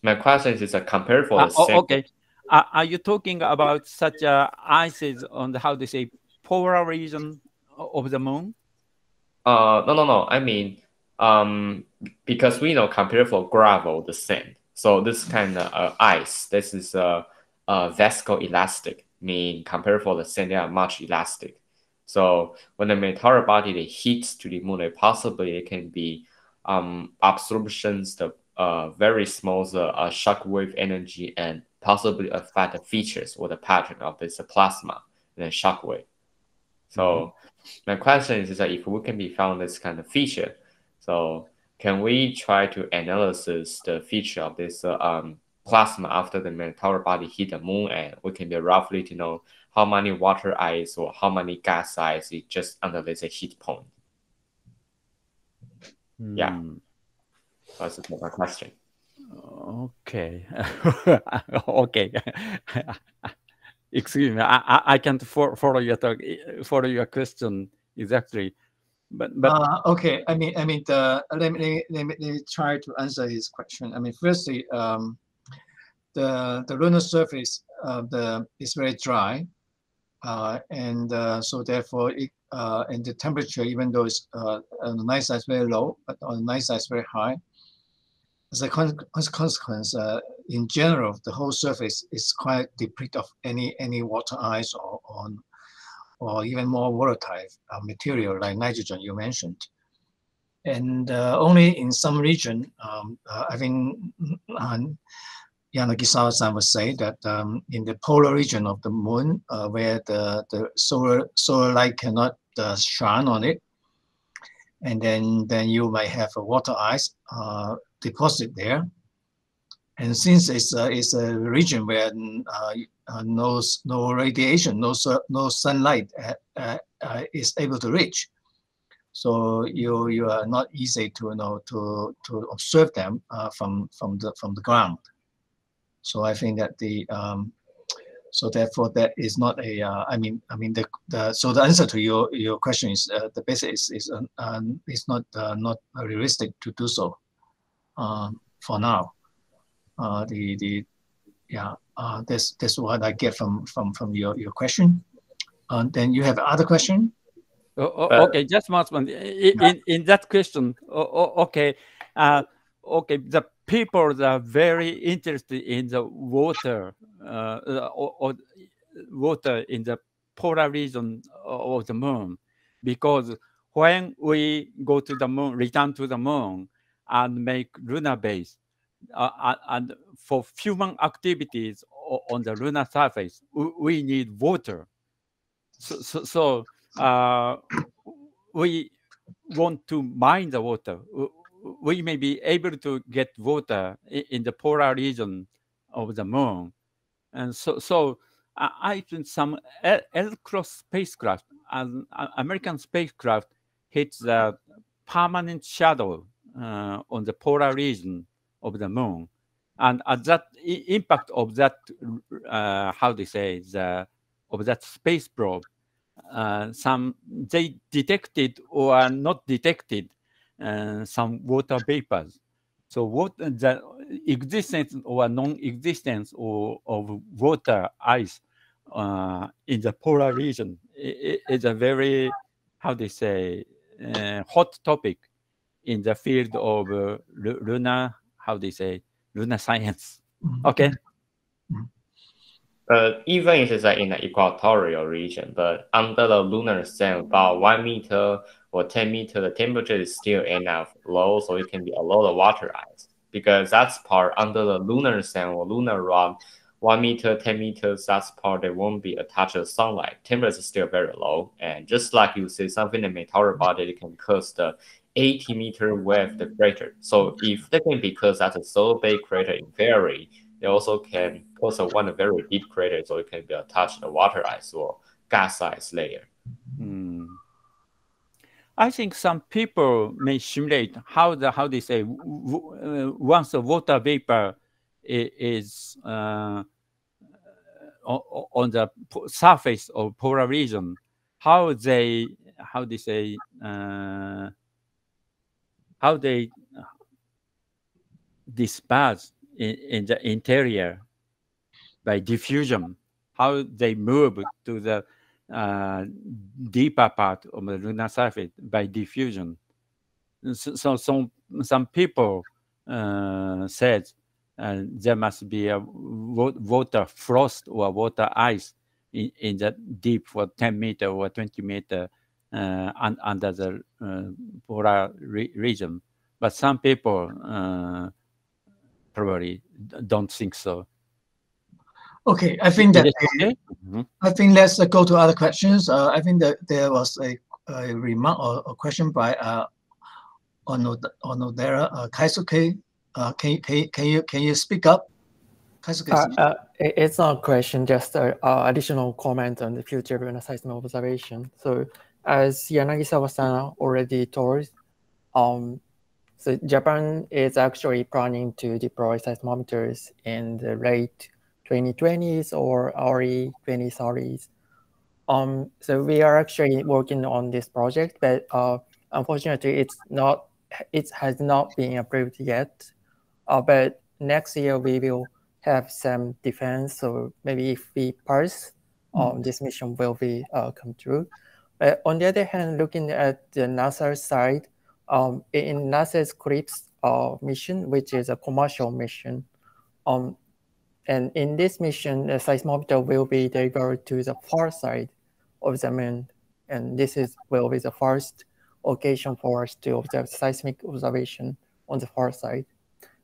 my question is compared for the same. Okay. Are you talking about such ices on the, how to say, polar region of the moon? No. I mean, because we know compared for gravel, the sand. So this kind of ice, this is viscoelastic, mean compared for the sun, they are much elastic. So when the meteor body they hits to the moon, possibly it can be absorptions the very small shock wave energy and possibly affect the features or the pattern of this plasma and then shock wave. So my question is that if we can be found this kind of feature, so can we try to analysis the feature of this plasma after the meteor body hit the moon, and we can be roughly to know how many water ice or how many gas ice is just under this heat point. Yeah, that's my question. Okay. Okay. Excuse me. I can't follow your question exactly. But okay. I mean, let me try to answer his question. I mean, firstly, the lunar surface is very dry, and so therefore and the temperature, even though it's on the night side is very low, but on the night side is very high. As a consequence, in general, the whole surface is quite deprived of any water ice or even more volatile material like nitrogen you mentioned. And only in some region, I think Yanagisawa-san would say that in the polar region of the moon, where the solar light cannot shine on it, and then you might have a water ice deposit there. And since it's a region where no radiation, no sunlight is able to reach, so you are not easy to to observe them from the ground. So I think that so therefore that is not a so the answer to your question is the basis is not realistic to do so for now. That's what I get from your question. Then you have other question. Okay, just one. In that question, okay, okay, the people that are very interested in the water, or water in the polar region of the moon, because when we go to the moon, return to the moon, and make lunar base, and for human activities on the lunar surface, we need water. So we want to mine the water. We may be able to get water in the polar region of the moon. And so I think some Electro spacecraft, and American spacecraft, hits the permanent shadow on the polar region of the moon. And at that impact of that, how they say, of that space probe, some they detected or not detected some water vapors. So what the existence or non-existence of water ice in the polar region is a very, how they say, hot topic in the field of lunar, how they say, lunar science. Okay. Even if it's in the equatorial region, but under the lunar sun, about 1 meter or 10 meter, the temperature is still enough low, so it can be a lot of water ice. Because that's part under the lunar sun or lunar rock, 1 meter, 10 meters, that's part that won't be attached to sunlight. Temperature is still very low. And just like you say, something in meteor body, it can cause the 80-meter wave the crater. So if they can, because that's a so big crater in theory, they also can cause one very deep crater, so it can be attached to the water ice or gas ice layer. I think some people may simulate how they say once the water vapor is on the surface of polar region, how they disperse in the interior by diffusion, how they move to the deeper part of the lunar surface by diffusion. So some people said there must be a water frost or water ice in the deep for 10 meter or 20 meter under the polar region. But some people probably don't think so. Okay, I think that okay? I think let's go to other questions. I think that there was a remark or a question by Onodera Kaisuke. Can you speak up? Kaisuke, it's not a question, just an additional comment on the future lunar seismic observation. So as Yanagisawa-san already told, so Japan is actually planning to deploy seismometers in the late 2020s or early 2030s. So we are actually working on this project, but unfortunately, it has not been approved yet. But next year we will have some defense. So maybe if we pass, this mission will be come true. But on the other hand, looking at the NASA side, in NASA's CLIPS mission, which is a commercial mission, and in this mission, the seismometer will be delivered to the far side of the moon, and this will be the first occasion for us to observe seismic observation on the far side,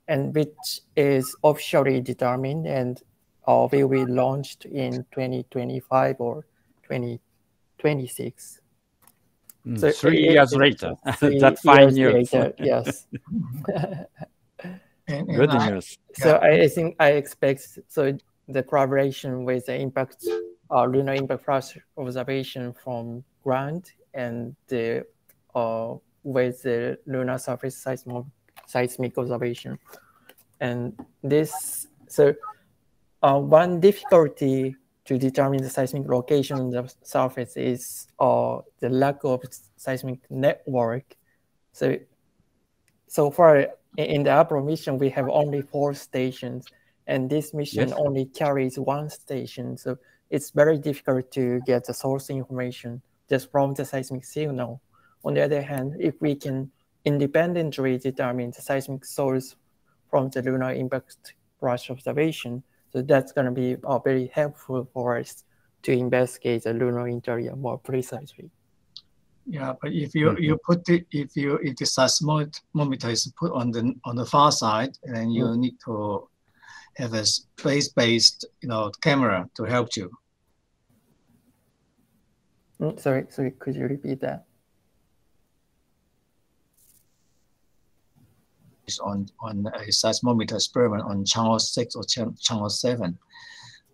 and which is officially determined and will be launched in 2025 or 2026. So 3 years later. That's 5 years later, yes. Good news. So I think I expect the collaboration with the lunar impact flash observation from ground and with the lunar surface seismic observation, and this one difficulty to determine the seismic location on the surface is the lack of seismic network. So far in the Apollo mission, we have only 4 stations, and this mission only carries 1 station. So it's very difficult to get the source information just from the seismic signal. On the other hand, if we can independently determine the seismic source from the lunar impact flash observation, so that's going to be very helpful for us to investigate the lunar interior more precisely. Yeah, but if you put it, if the seismometer is put on the far side, then you need to have a space-based camera to help you. Sorry, could you repeat that? It's on a seismometer experiment on channel 6 or channel 7,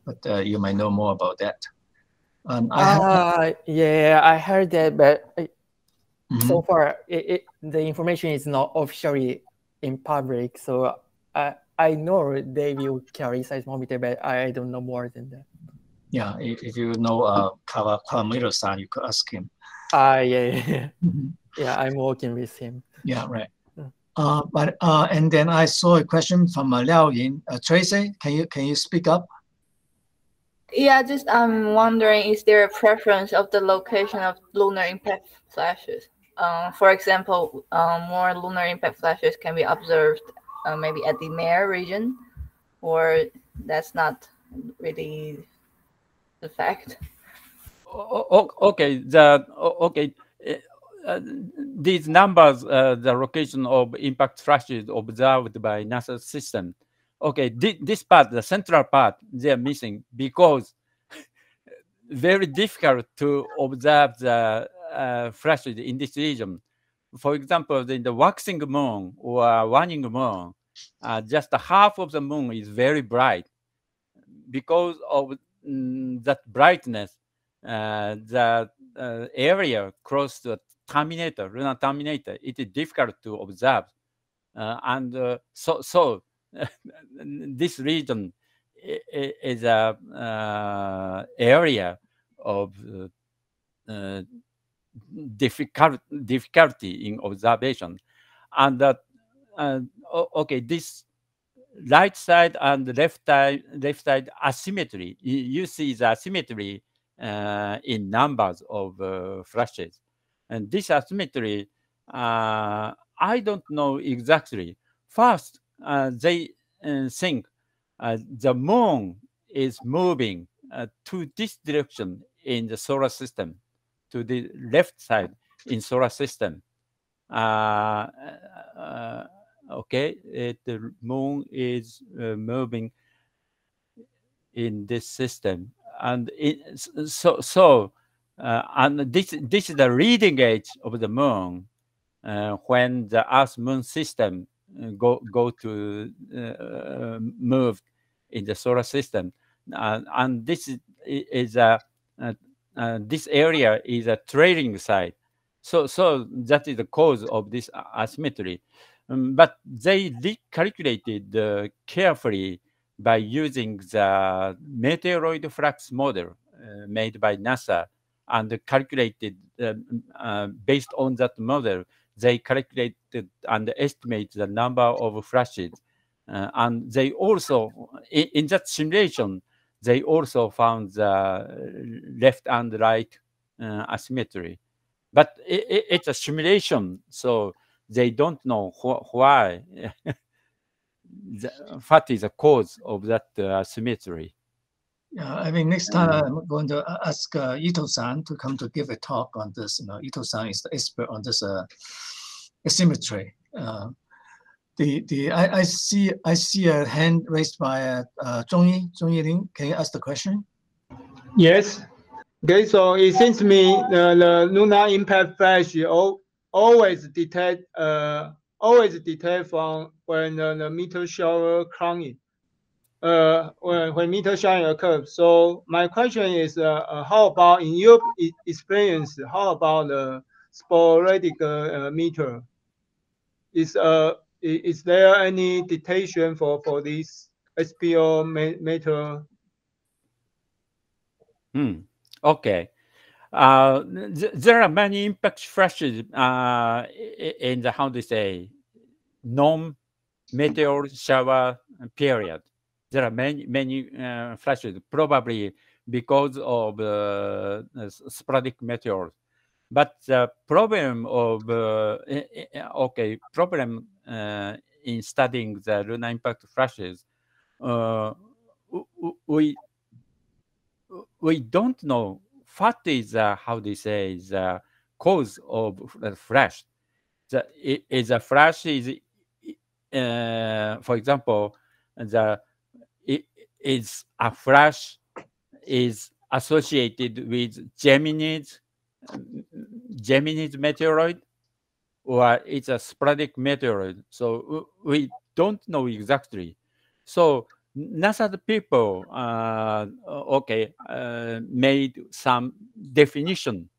but you might know more about that. Yeah, I heard that, but so far the information is not officially in public. So I know they will carry seismometer, but I don't know more than that. Yeah, if you know Kawamoto-san, you could ask him. Yeah, I'm working with him. Yeah, right. And then I saw a question from Liao Yin. Tracy, can you speak up? Yeah, just I'm wondering, is there a preference of the location of lunar impact flashes? For example, more lunar impact flashes can be observed maybe at the Mare region, or that's not really the fact. Okay, these numbers, the location of impact flashes observed by NASA system. Okay, this part, the central part, they're missing because very difficult to observe the flashes in this region. For example, in the waxing moon or waning moon, just half of the moon is very bright. Because of that brightness, the area close to the lunar terminator, it is difficult to observe. And so this region is a area of difficulty in observation. And okay, this right side and left side asymmetry. You see the asymmetry in numbers of flashes, and this asymmetry, I don't know exactly. First, they think the moon is moving to this direction in the solar system, to the left side in solar system. Okay, the moon is moving in this system, and and this is the leading edge of the moon when the Earth-Moon system go to move in the solar system, and this is this area is a trailing side. So that is the cause of this asymmetry. But they recalculated carefully by using the meteoroid flux model made by NASA, and calculated based on that model. They calculated and estimated the number of flashes, and they also in that simulation they also found the left and right asymmetry. But it's a simulation, so they don't know why. What is the cause of that asymmetry? Yeah, I mean, next time I'm going to ask Ito-san to come to give a talk on this. Ito-san is the expert on this asymmetry. I see a hand raised by Zhongyi Ling. Can you ask the question? Yes. Okay, so it seems to me the lunar impact flash always detect from when the meteor shower crowning. When meteor showering occurs. So my question is, how about in your experience? How about the sporadic meteor? Is there any detection for this SPO meteor? Okay. There are many impact flashes in the, how to say, non-meteor shower period. There are many flashes, probably because of sporadic meteors. But the problem of in studying the lunar impact flashes, we don't know what is how they say the cause of the flash. The flash is, for example, is a flash is associated with Gemini's meteoroid, or it's a sporadic meteoroid. So we don't know exactly. So NASA people made some definition.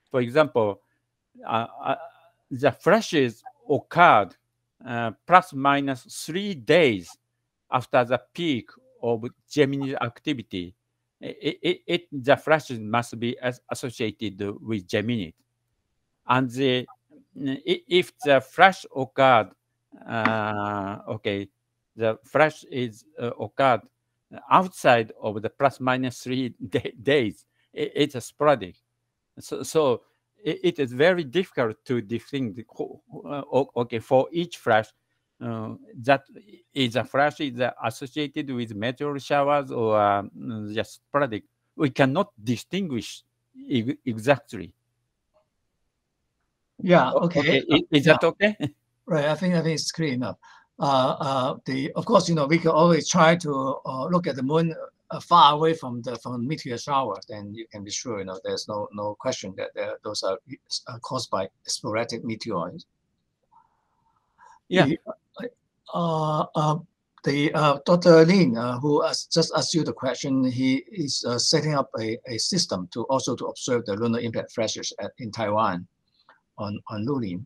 For example, the flashes occurred plus minus 3 days after the peak of Gemini activity. The flashes must be associated with Gemini. And if the flash occurred, the flash is occurred outside of the plus minus 3 days, it's a sporadic. So it is very difficult to distinguish. For each flash, that is a flash is associated with meteor showers or just sporadic. We cannot distinguish exactly. Yeah. Okay. Is that okay? Right. I think it's clear enough. Of course, we can always try to look at the moon far away from meteor shower. Then you can be sure, there's no question that those are caused by sporadic meteors. Yeah. Dr. Lin, who just asked you the question, he is setting up a system to observe the lunar impact flashes in Taiwan on Lunar.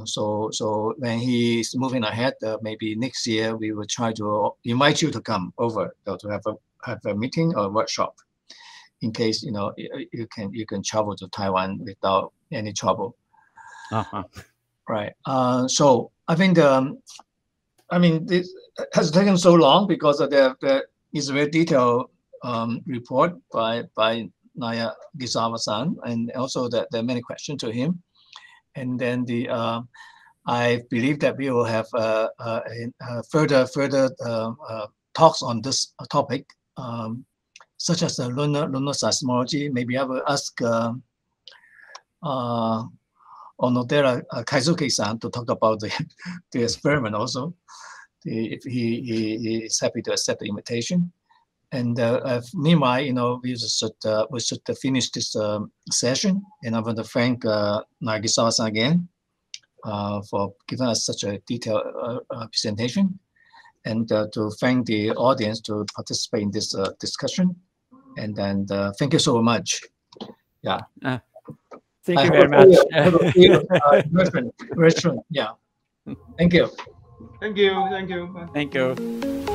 So when he's moving ahead, maybe next year we will try to invite you to come over to have a meeting or workshop, in case you can travel to Taiwan without any trouble. Right. So I think this has taken so long because there is a very detailed report by Yanagisawa-san, and also that there are many questions to him. And then I believe that we will have further talks on this topic, such as the lunar seismology. Maybe I will ask Onodera Kaizuki-san to talk about the experiment also, if he is happy to accept the invitation. And meanwhile, you know, we should finish this session. And I want to thank Yanagisawa-san again for giving us such a detailed presentation, and to thank the audience to participate in this discussion. And then thank you so much. Yeah. Thank you very much. Very soon. Yeah. Thank you. Thank you. Thank you. Bye. Thank you.